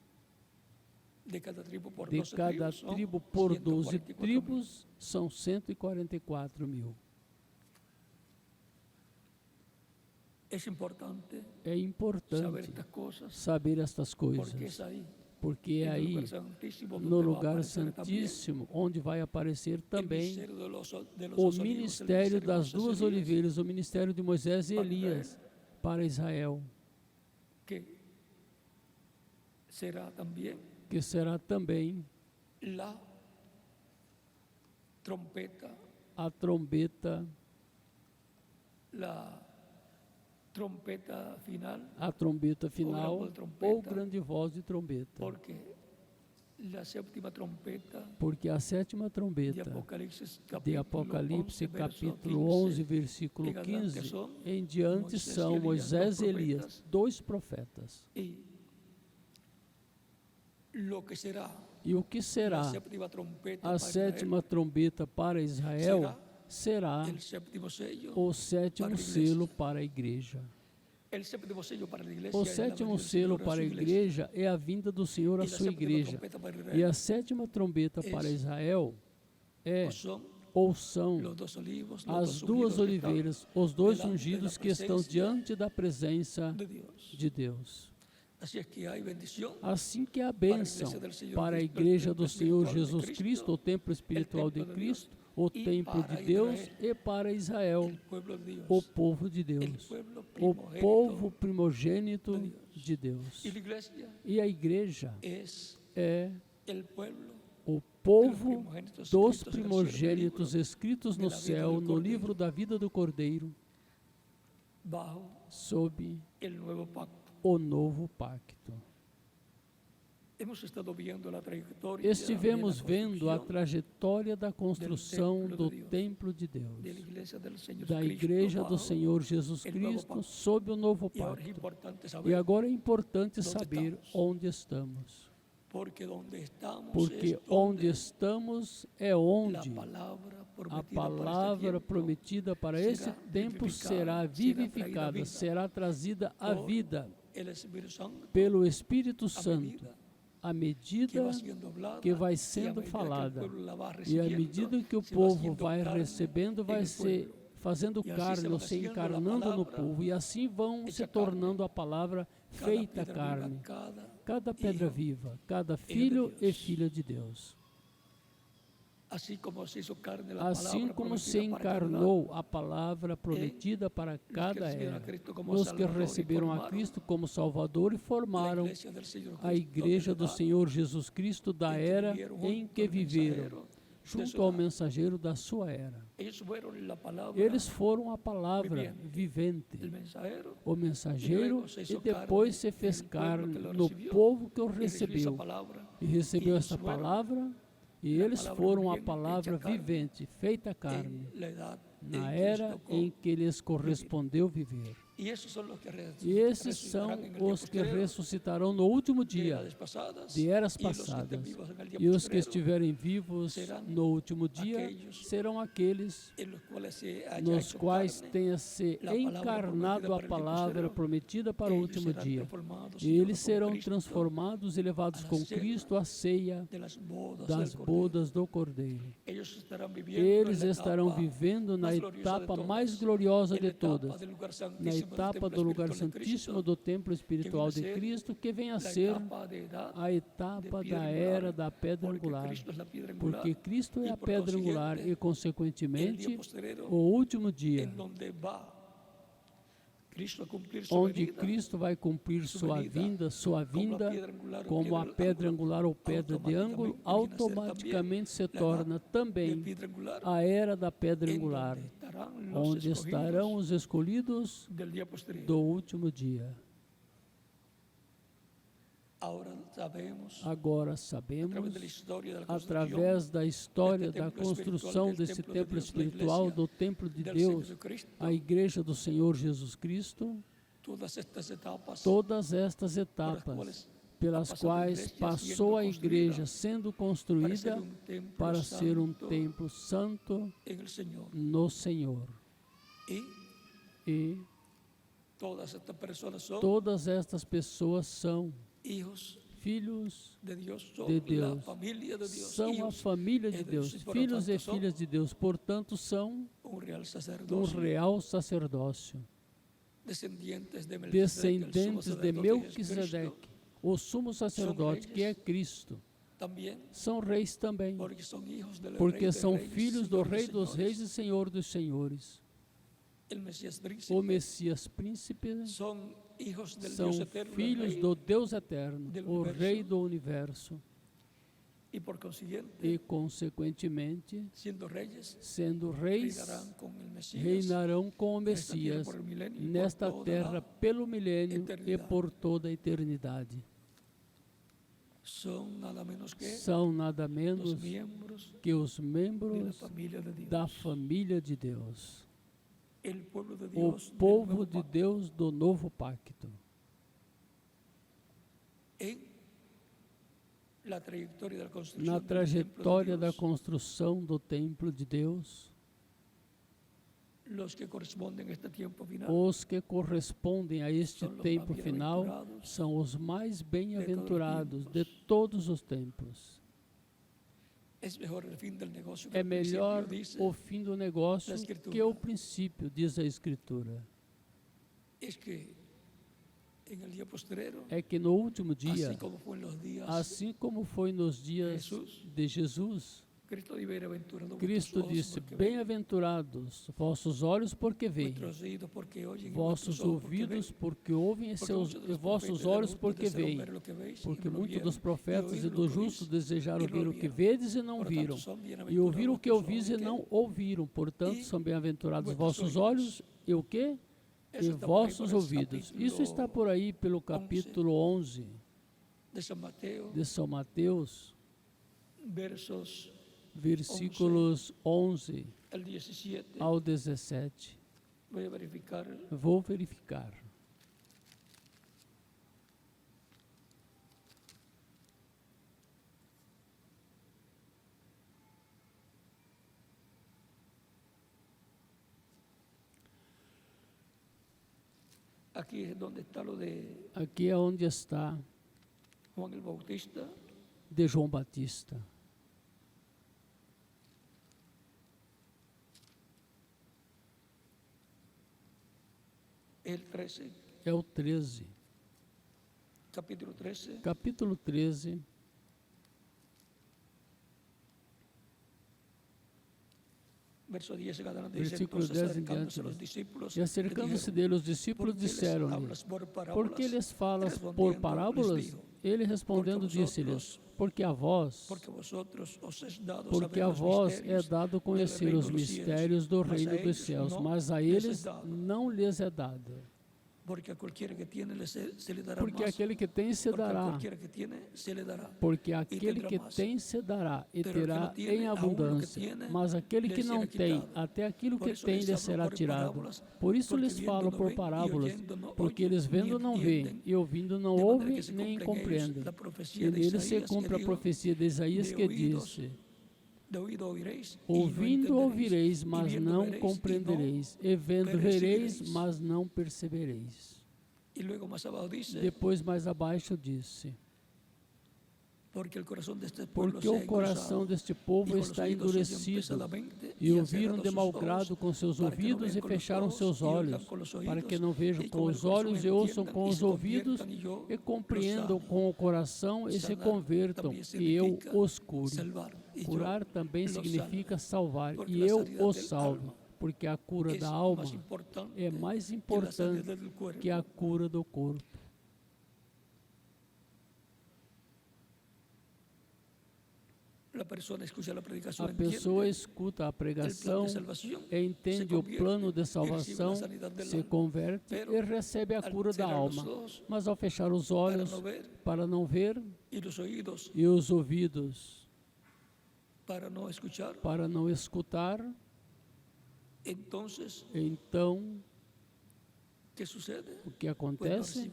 de cada tribo por 12 tribos, são 144 mil. É importante saber estas coisas, porque é aí, no lugar santíssimo, onde vai aparecer também o ministério das duas oliveiras, o ministério de Moisés e Elias para Israel, que será também a trombeta final ou grande voz de trombeta, porque a sétima trombeta de Apocalipse capítulo 11, versículo 15 em diante são Moisés e Elias, 2 profetas. E o que será a sétima trombeta para Israel será o sétimo selo para a igreja. O sétimo selo para a igreja é a vinda do Senhor à sua igreja. E a sétima trombeta para Israel são as duas oliveiras, os 2 ungidos que estão diante da presença de Deus. Assim que há bênção para a igreja do Senhor Jesus Cristo, o templo espiritual de Cristo, o templo de Deus, e para Israel, o povo de Deus, o povo primogênito de Deus. E a igreja é o povo dos primogênitos escritos no céu, no livro da vida do Cordeiro, sob o novo pacto. Estivemos vendo a trajetória da construção do templo de Deus, da igreja do Senhor Jesus Cristo, sob o novo pacto. E agora é importante saber onde estamos. Porque onde estamos é onde a palavra prometida para esse tempo será vivificada, será trazida à vida pelo Espírito Santo, à medida que vai sendo falada, e à medida que o povo vai recebendo, vai se fazendo carne, ou se encarnando no povo, e assim vão se tornando a palavra feita carne, cada pedra viva, cada filho e filha de Deus. Assim como se encarnou a palavra prometida para cada era, nos que receberam a Cristo como Salvador e formaram a igreja do Senhor Jesus Cristo da era em que viveram, junto ao mensageiro da sua era. Eles foram a palavra vivente, o mensageiro, e depois se fez carne no povo que o recebeu, e recebeu essa palavra. E eles foram a palavra vivente, feita carne, na era em que lhes correspondeu viver. E esses são os que ressuscitarão no último dia, de eras passadas. E os que estiverem vivos no último dia serão aqueles nos quais tenha se encarnado a palavra prometida para o último dia. E eles serão transformados e levados com Cristo à ceia das bodas do Cordeiro. Eles estarão vivendo na etapa mais gloriosa de todas, na etapa do lugar santíssimo do templo espiritual de Cristo, que vem a ser a etapa da era da pedra angular, porque Cristo é a pedra angular e, consequentemente, o último dia, onde Cristo vai cumprir sua vinda como a pedra angular ou pedra de ângulo, automaticamente se torna também a era da pedra angular, onde estarão os escolhidos do último dia. Agora sabemos, através da história da construção desse templo espiritual, do templo de Deus, a igreja do Senhor Jesus Cristo, todas estas etapas pelas quais passou a igreja sendo construída para ser um templo santo no Senhor. E todas estas pessoas são filhos de Deus, são a família de Deus, filhos e filhas de Deus, portanto são um real sacerdócio, descendentes de Melquisedeque, O sumo sacerdote, que é Cristo, são reis também, porque são filhos do Rei dos Reis e Senhor dos Senhores. O Messias príncipe são filhos do Deus eterno, o Rei do universo. E, consequentemente, sendo reis, reinarão com o Messias nesta terra pelo milênio e por toda a eternidade. São nada menos que os membros da família de Deus. O povo de Deus do novo pacto. Na trajetória da construção do templo de Deus, os que correspondem a este tempo final são os mais bem-aventurados de todos os tempos. É melhor o fim do negócio que o princípio, diz a Escritura. É que no último dia, assim como foi nos dias de Jesus, Cristo disse: bem-aventurados vossos olhos porque veem, vossos ouvidos porque ouvem, e vossos olhos porque veem, porque muitos dos profetas e dos justos desejaram ver o que vedes e não viram, e ouvir o que ouvis e não ouviram. Portanto, são bem-aventurados vossos olhos e o quê? E vossos ouvidos. Isso está por aí pelo capítulo 11 de São Mateus, versículos 11 ao 17. Vou verificar. Aqui é onde está de João Batista. É o 13. Capítulo 13. Versículo 10 em diante. E acercando-se dele, os discípulos disseram-lhe: por que lhes falas por parábolas? Ele respondendo disse-lhes: porque a vós é dado conhecer os mistérios do reino dos céus, mas a eles não lhes é dado. Porque aquele que tem se dará, porque aquele que tem se dará e terá em abundância, mas aquele que não tem, até aquilo que tem lhe será tirado. Por isso lhes falo por parábolas, porque eles vendo não veem, e ouvindo não ouvem nem compreendem. E nele se cumpre a profecia de Isaías que disse: ouvindo ouvireis, mas não compreendereis, e vendo vereis, mas não percebereis. Depois mais abaixo disse: porque o coração deste povo está endurecido, e ouviram de mau grado com seus ouvidos e fecharam seus olhos, para que não vejam com os olhos e ouçam com os ouvidos e compreendam com o coração e se convertam, e eu os cure. Curar também significa salvar, e eu os salvo, porque a cura da alma é mais importante que a cura do corpo. A pessoa escuta a pregação, entende o plano de salvação, se converte e recebe a cura da alma. Mas ao fechar os olhos para não ver, e os ouvidos para não escutar, então o que acontece?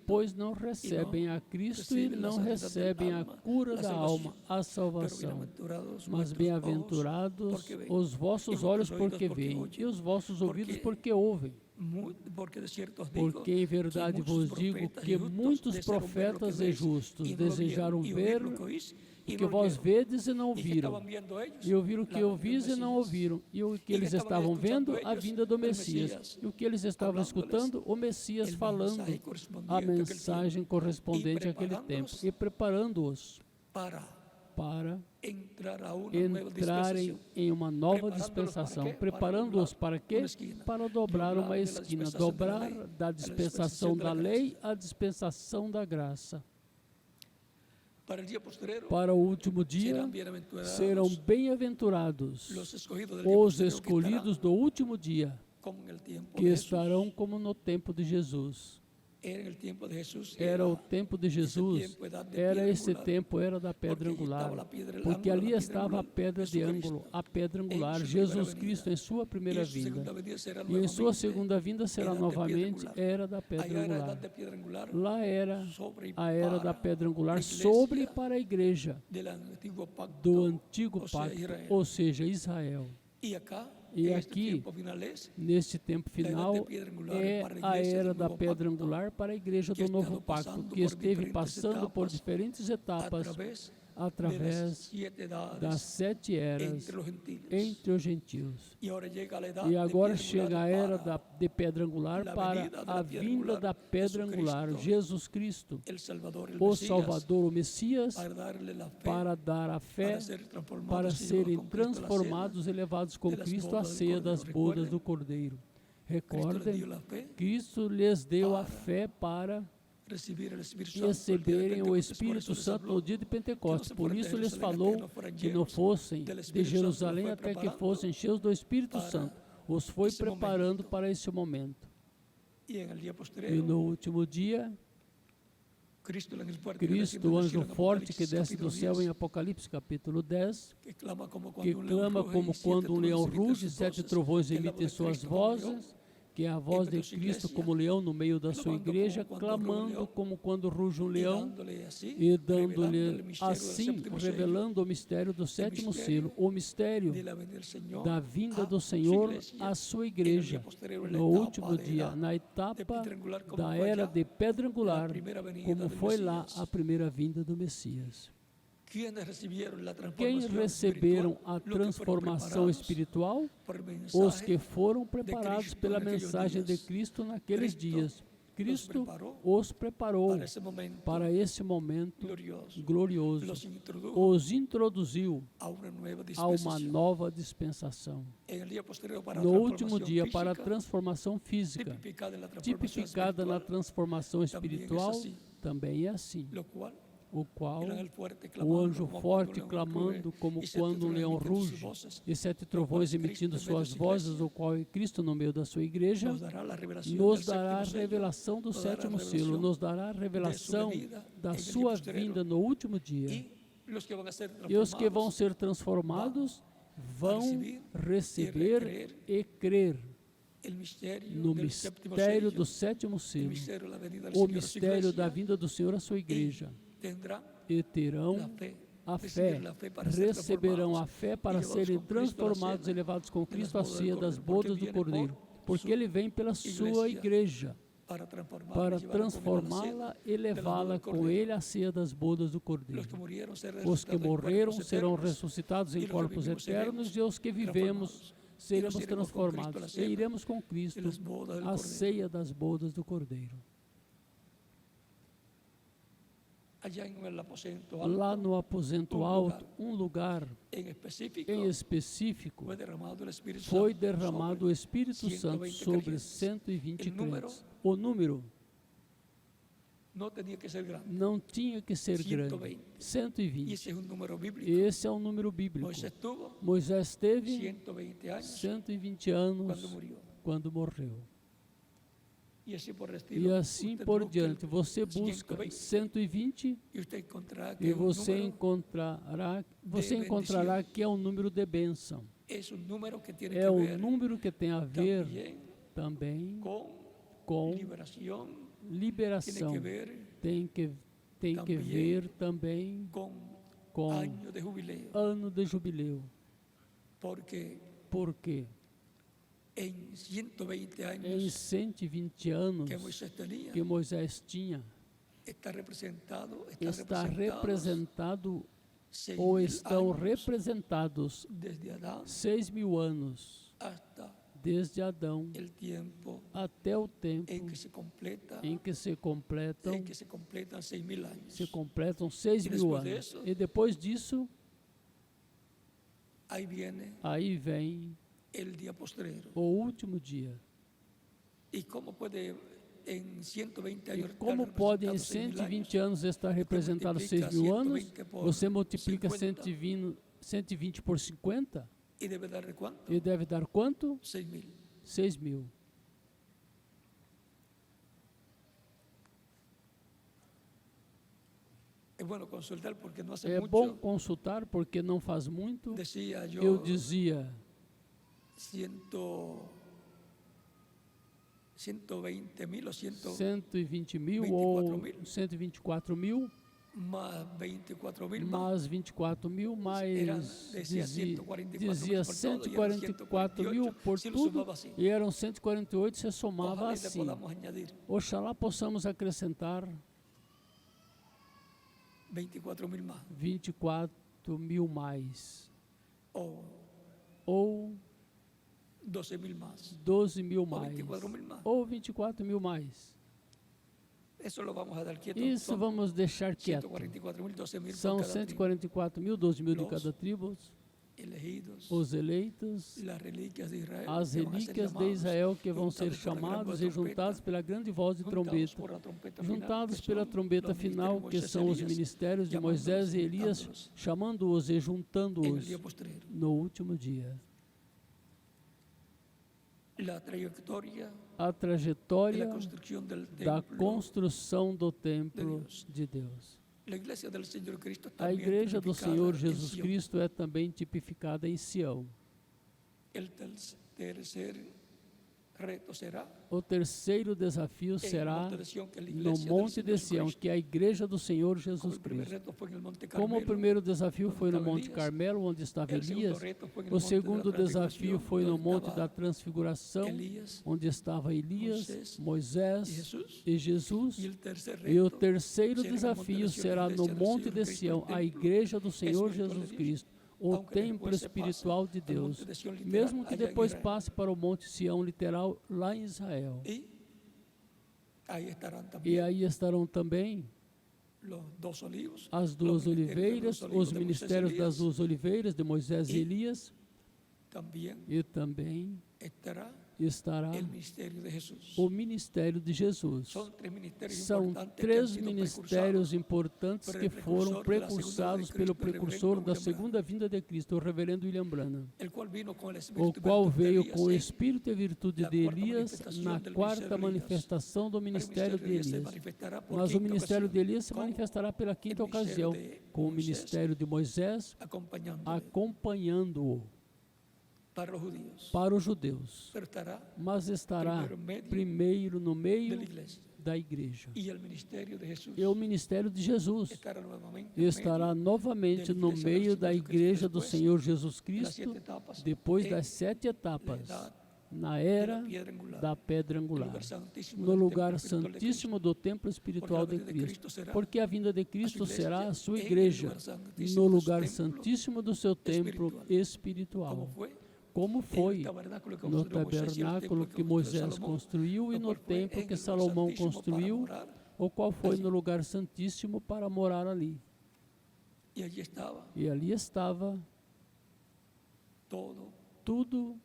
Pois não recebem a Cristo e não recebem a cura da alma, a salvação. Mas bem-aventurados os vossos olhos porque veem, e os vossos ouvidos porque ouvem. Porque em verdade vos digo que muitos profetas e justos desejaram ver o que vós vedes e não viram, e ouvir o que ouvis e não ouviram, e o que eles estavam vendo, a vinda do Messias, e o que eles estavam escutando, o Messias falando a mensagem correspondente àquele tempo, e preparando-os para entrarem em uma nova dispensação. Preparando-os para quê? Para dobrar uma esquina, dobrar da dispensação da lei à dispensação da graça. Para o último dia, serão bem-aventurados os escolhidos do último dia, que estarão como no tempo de Jesus. Era o tempo de Jesus, era esse tempo, era da pedra angular, porque ali estava a pedra de ângulo, a pedra angular, Jesus Cristo em sua primeira vinda, e em sua segunda vinda será novamente era da pedra angular. Lá era a era da pedra angular sobre para a igreja do antigo pacto, ou seja, Israel. E aqui, neste tempo final, é a era da pedra angular para a igreja do novo pacto, que esteve passando por diferentes etapas através das 7 eras entre os gentios. E agora chega a era de pedra angular para a vinda da pedra angular, Jesus Cristo, o Salvador, o Messias, para dar a fé, para serem transformados e levados com Cristo à ceia das bodas do Cordeiro. Recordem, Cristo lhes deu a fé para receberem o Espírito Santo no dia de Pentecostes. Por isso lhes falou que não fossem de Jerusalém até que fossem cheios do Espírito Santo. Os foi preparando para esse momento. E no último dia, Cristo, o anjo forte que desce do céu em Apocalipse capítulo 10, que clama como quando um leão ruge, 7 trovões emitem suas vozes, que é a voz de Cristo como leão no meio da sua igreja, clamando como quando ruge um leão e dando-lhe assim, revelando o mistério do 7º selo, o mistério da vinda do Senhor à sua igreja no último dia, na etapa da era de pedra angular, como foi lá a primeira vinda do Messias. Quem receberam a transformação espiritual? Os que foram preparados pela mensagem de Cristo naqueles dias. Cristo os preparou para esse momento glorioso, os introduziu a uma nova dispensação. No último dia, para a transformação física, tipificada na transformação espiritual, também é assim. O qual o anjo forte clamando como quando um leão ruge, e 7 trovões emitindo suas vozes, o qual é Cristo no meio da sua igreja, nos dará a revelação do 7º selo, nos dará a revelação da sua vinda no último dia. E os que vão ser transformados vão receber e crer no mistério do 7º selo, o mistério da vinda do Senhor à sua igreja. E terão a fé, receberão a fé para serem transformados e levados com Cristo à ceia das bodas do Cordeiro, porque Ele vem pela sua igreja, para transformá-la e levá-la com Ele à ceia das bodas do Cordeiro. Os que morreram serão ressuscitados em corpos eternos, e os que vivemos seremos transformados, e iremos com Cristo à ceia das bodas do Cordeiro. Lá no aposento alto, um lugar em específico, foi derramado o Espírito Santo sobre 120 crentes. O número não tinha que ser grande, 120. Esse é um número bíblico. Moisés teve 120 anos quando morreu. E assim por diante, você busca 120 e você encontrará que é um número de bênção. É um número que tem a ver também com liberação. Tem que ver também com ano de jubileu. Porque en 120 em años 120 anos que Moisés tenía, que Moisés tinha, está representado ou 6.000 estão años representados desde Adán 6.000 anos, hasta desde Adão el tiempo até o tempo en que se completa, em que se completam 6.000 años. 6.000 depois anos. disso, E depois disso, aí vem el día postrero. o último dia. ¿Y cómo puede en 120 E años como estar pode em representado 6.000 120 anos estar representado 6.000 anos? 120 por Você multiplica 50. 120 por 50 ¿Y debe dar de cuánto? e deve dar quanto? 6.000. 6.000. Es bueno consultar porque no hace É mucho. bom consultar porque não faz muito. Decía yo, Eu dizia 120.000 o 120.000 ou 124.000, más 24.000 más. mas 24.000, mais Decía dizia 144.000 por se lo tudo, sumava assim. e eram 148, se somava Ojalá le assim. podamos añadir Oxalá possamos acrescentar 24.000 más. 24.000 mais, O ou 12.000 más. 12.000 mais, 24.000 más. ou 24.000 mais. Eso lo vamos a dar quieto. Isso Son vamos deixar quieto. 144.000, 12.000 São por cada tribu. 144.000, 12.000 de cada tribo, Elegidos, os eleitos, las reliquias de Israel, as que van a ser relíquias de llamados, Israel que vão ser juntados por la gran chamados voz e de trompeta, juntados pela grande voz de juntados trombeta, por la trompeta juntados final, que pela son trombeta los final, ministerios que de são os Moisés, ministérios de llamándolos Moisés y e Elias, juntándolos chamando-os e en el juntando-os día postrero. no último dia. La trayectoria A de trajetória la construcción del da templo. construção do templo Deus. de Deus. La iglesia del Señor Cristo A también igreja do tipificada Senhor en Jesus Sión. Cristo é também tipificada em Sião. El tercer reto será O terceiro desafio en será el monte de Sión, que es la no iglesia del Monte de Señor Sião, Cristo. que é a igreja do Senhor Como Jesus el primer Cristo. reto fue en el monte Como o Carmelo, primeiro desafio onde foi no estava Monte Elias, Carmelo, onde estava el segundo Elias, reto fue en el o monte de la segundo desafio transfiguración, foi no donde Monte estaba da Transfiguração, Elias, onde estava Elias, Moisés Jesus. e Jesus. Y el tercer E o reto terceiro será en el monte desafio de Sión, será la no iglesia del Monte Señor de Cristo, Sião, el a templo igreja do Senhor espiritual de Jesus Dios. Cristo, o Aunque templo después se pase espiritual de al monte Deus, de Sión literal, mesmo que allá en depois Israel. passe para o Monte Sião literal lá em Israel. Y ahí estarán E también aí estarão também los dos olivos, as los duas ministerios de oliveiras, los olivos os de Moisés y ministérios das Elías. duas oliveiras de Moisés e E Elias, También e também estará estará el ministerio de Jesús. o ministério de Jesus. Son tres ministerios São importantes que han três sido ministérios importantes por que el foram precursor de la segunda precursados de pelo Cristo, el precursor reverendo da William segunda vinda de Cristo, o reverendo William Branham, el cual vino con el o espíritu y qual virtud de veio Elías com o en espírito e virtude la de cuarta Elias manifestación na del quarta ministerio de Elías. manifestação do El ministério de ministerio de Elías se Elias. manifestará por Mas o quinta ministério ocasión, de Elias se con manifestará pela quinta el ministerio ocasião, de com o Moisés ministério de Moisés acompañándole acompanhando-o para los judíos. para os judeus, Pero estará mas estará Primeiro meio primeiro no de meio la iglesia. da igreja. Y el ministerio de Jesús E o ministério de Jesus estará nuevamente en estará medio novamente da no igreja meio do da Senhor Jesus igreja Cristo, do depois Senhor Jesus das Cristo, sete etapas, depois em das 7 etapas, idade na era pedra angular, da pedra no angular, lugar santíssimo no del lugar templo espiritual de santíssimo do templo espiritual Porque a de vinda de Cristo. Cristo será Porque a vinda de Cristo igreja será a sua em igreja lugar santíssimo no do lugar templo santíssimo do seu templo espiritual. espiritual. Como Como foi tabernáculo que no construiu Moisés e o tabernáculo templo que Moisés construiu e o no qual foi templo em que lugar Salomão santíssimo para construiu, morar o qual foi ali. no lugar santíssimo para morar ali. E allí estava E ali estava todo tudo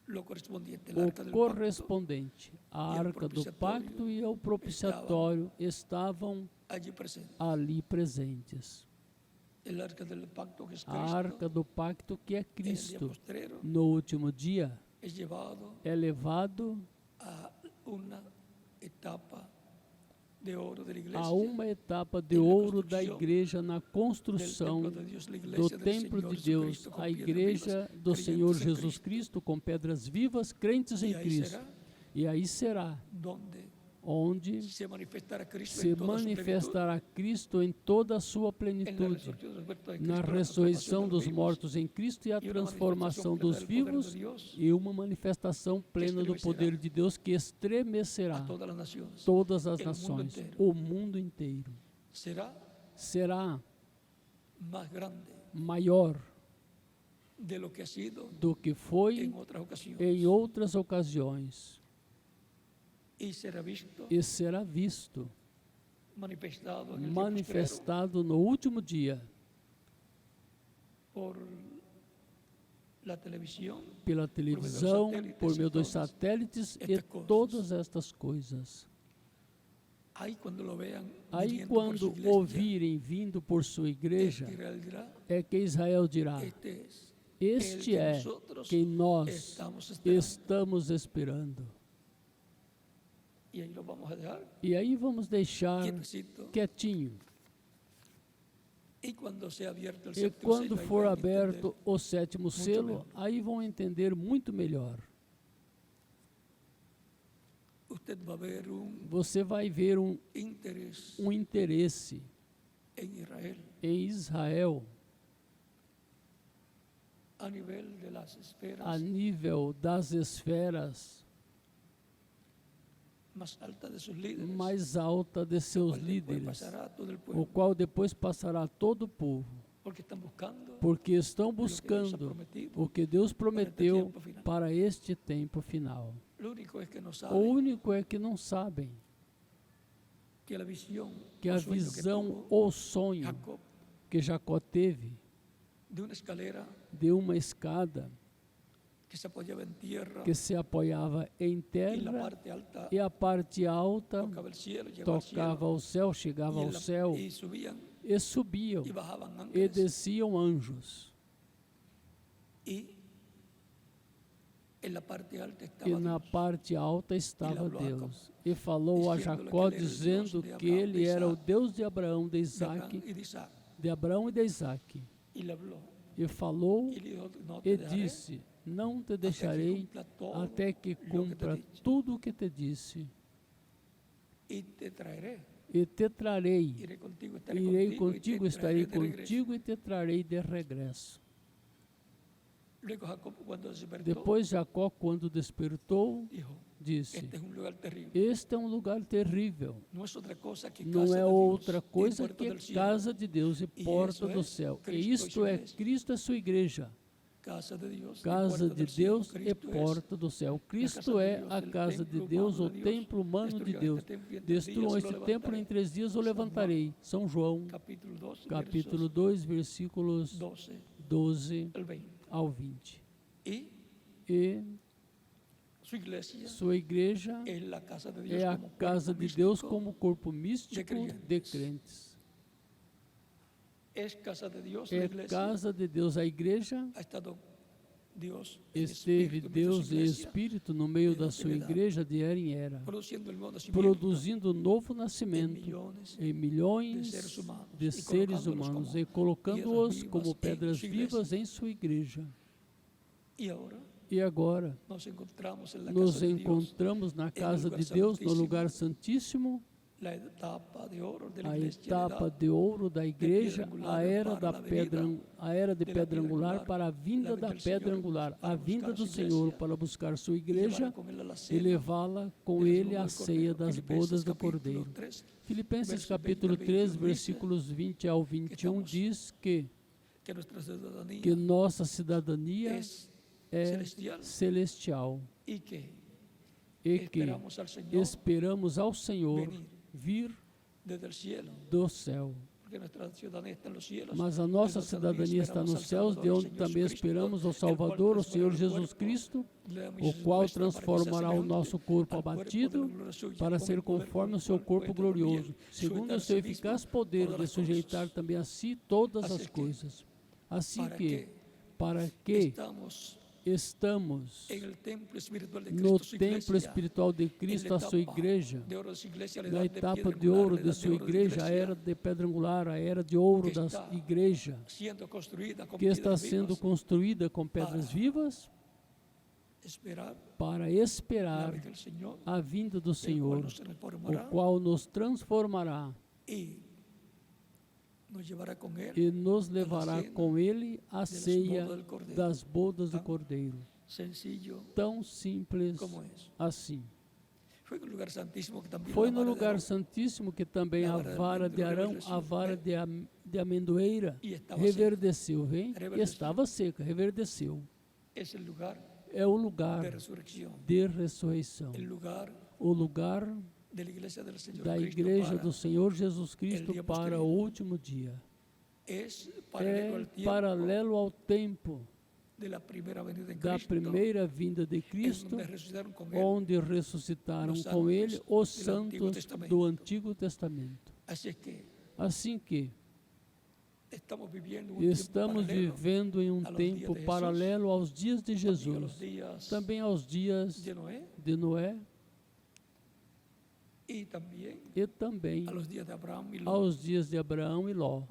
lo correspondiente, el o arca del pacto, correspondente. A e ao arca do propiciatório pacto e ao propiciatório estavam allí presente. ali presentes. El arca del pacto que es A Cristo, arca do pacto que é en el día Cristo, postrero, no último dia, es llevado é levado a una etapa de oro de la iglesia, a uma etapa de en la ouro da construcción igreja na del construção templo de Dios, la do iglesia del templo Señor de Deus, Jesucristo, con a piedras igreja vivas, do Senhor creyentes en Jesus Cristo. Cristo, com pedras vivas, crentes Y em ahí Cristo. será E aí será donde onde se manifestará Cristo em toda a sua plenitude, na ressurreição dos mortos em Cristo e a transformação dos vivos, e uma manifestação plena do poder de Deus que estremecerá todas as nações, o mundo inteiro. Será maior do que foi em outras ocasiões. E será visto, manifestado no último dia, pela televisão, por meio dos satélites e todas estas coisas. Aí, quando ouvirem vindo por sua igreja, é que Israel dirá: este é quem nós estamos esperando. E aí vamos deixar quietinho. E quando for aberto o sétimo selo, aí vão entender muito melhor. Você vai ver um interesse em Israel a nível das esferas mais alta de seus líderes, o qual depois passará a todo o povo, porque estão buscando o que Deus prometeu para este tempo final. O único é que não sabem que a visão ou sonho que Jacó teve de uma escada que se apoiava em terra e a parte alta tocava ao céu, chegava ao céu, e subiam e desciam anjos. E na parte alta estava Deus. E falou a Jacó dizendo que ele era o Deus de Abraão, de Isaac, de Abraão e de Isaac. E falou e disse: não te deixarei até que cumpra tudo o que te disse. E te trarei, irei contigo, estarei contigo e te trarei de regresso. Depois Jacó, quando despertou, disse: este é um lugar terrível, não é outra coisa que casa de Deus e porta do céu. E isto é Cristo, a sua igreja. Casa de Deus e porta do céu. Cristo é a casa de Deus, o templo humano de Deus. Destruam este templo, em 3 dias o levantarei. São João, capítulo 2, versículos 12 ao 20. E sua igreja é a casa de Deus como corpo místico de crentes. É casa de Deus a igreja. Esteve Deus e Espírito no meio da sua igreja de era em era, produzindo novo nascimento em milhões de seres humanos e colocando-os como pedras vivas em sua igreja. E agora nos encontramos na casa de Deus, no lugar santíssimo, a etapa de ouro da igreja, a era de pedra angular para a vinda da pedra angular, a vinda do Senhor para buscar sua igreja e levá-la com ele à ceia das bodas do Cordeiro. Filipenses capítulo 3, versículos 20 ao 21 diz que nossa cidadania é celestial e que esperamos ao Senhor vir do céu. Mas a nossa cidadania está nos céus, de onde também esperamos o Salvador, o Senhor Jesus Cristo, o qual transformará o nosso corpo abatido para ser conforme o seu corpo glorioso, segundo o seu eficaz poder de sujeitar também a si todas as coisas. Assim que, para que estamos no templo espiritual de Cristo, a sua igreja, na etapa de ouro de sua igreja, a era de pedra angular, a era de ouro da igreja, que está sendo construída com pedras vivas, para esperar a vinda do Senhor, o qual nos transformará e nos levará com Ele à ceia das bodas do Cordeiro. Tão simples assim. Foi no lugar santíssimo que também a vara de Arão, a vara de amendoeira, reverdeceu, vem? Estava seca, reverdeceu. É o lugar de ressurreição, o lugar da Igreja do Senhor Jesus Cristo para o último dia. É paralelo ao tempo da primeira vinda de Cristo, onde ressuscitaram com Ele os santos do Antigo Testamento. Assim que estamos vivendo em um tempo paralelo aos dias de Jesus, também aos dias de Noé, e também aos dias de Abraão e Ló.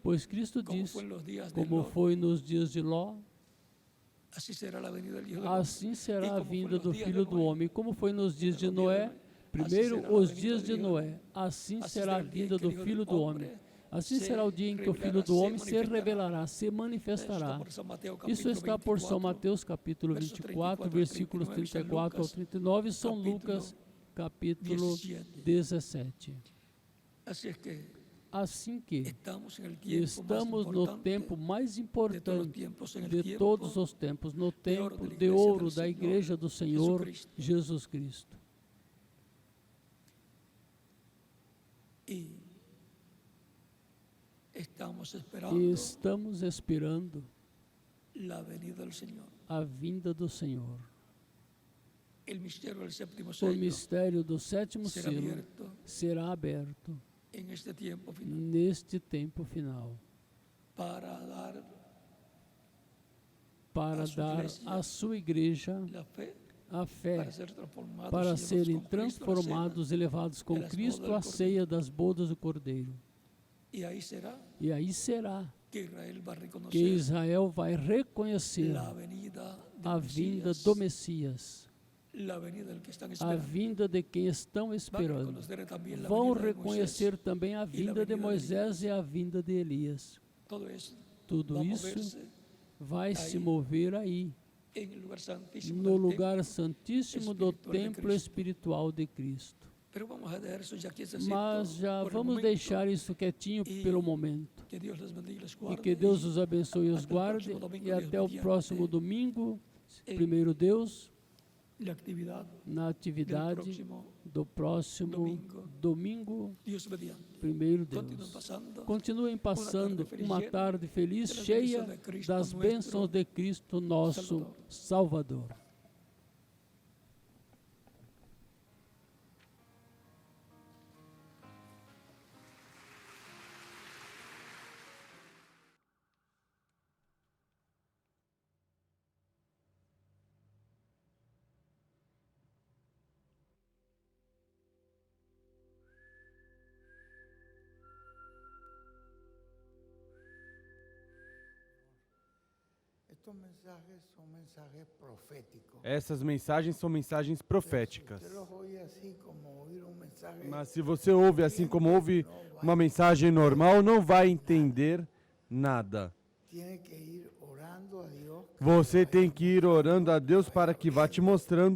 Pois Cristo disse, como foi nos dias de Ló, assim será a vinda do Filho do Homem. Como foi nos dias de Noé, primeiro os dias de Noé, assim será a vinda do Filho do Homem. Assim será o dia em que o Filho do Homem se revelará, se manifestará. Isso está por São Mateus, capítulo 24, versículos 34 ao 39, e São Lucas, capítulo 17. Assim que estamos no tempo mais importante de todos os tempos, no tempo de ouro da Igreja do Senhor Jesus Cristo. E estamos esperando a vinda do Senhor. O mistério do sétimo selo será aberto neste tempo final para dar à sua igreja a fé para serem transformados e levados com Cristo à ceia das bodas do Cordeiro. E aí será que Israel vai reconhecer a vinda do Messias, a vinda de quem estão esperando. Vão reconhecer também a vinda de Moisés e a vinda de Elias. Tudo isso vai se mover aí, no lugar santíssimo do templo espiritual de Cristo. Mas já vamos deixar isso quietinho pelo momento. E que Deus os abençoe e os guarde. E até o próximo domingo, primeiro Deus, na atividade do próximo domingo, primeiro Deus. Continuem passando uma tarde feliz, cheia das bênçãos de Cristo, nosso Salvador. Essas mensagens são mensagens proféticas. Mas se você ouve assim como ouve uma mensagem normal, não vai entender nada. Você tem que ir orando a Deus para que vá te mostrando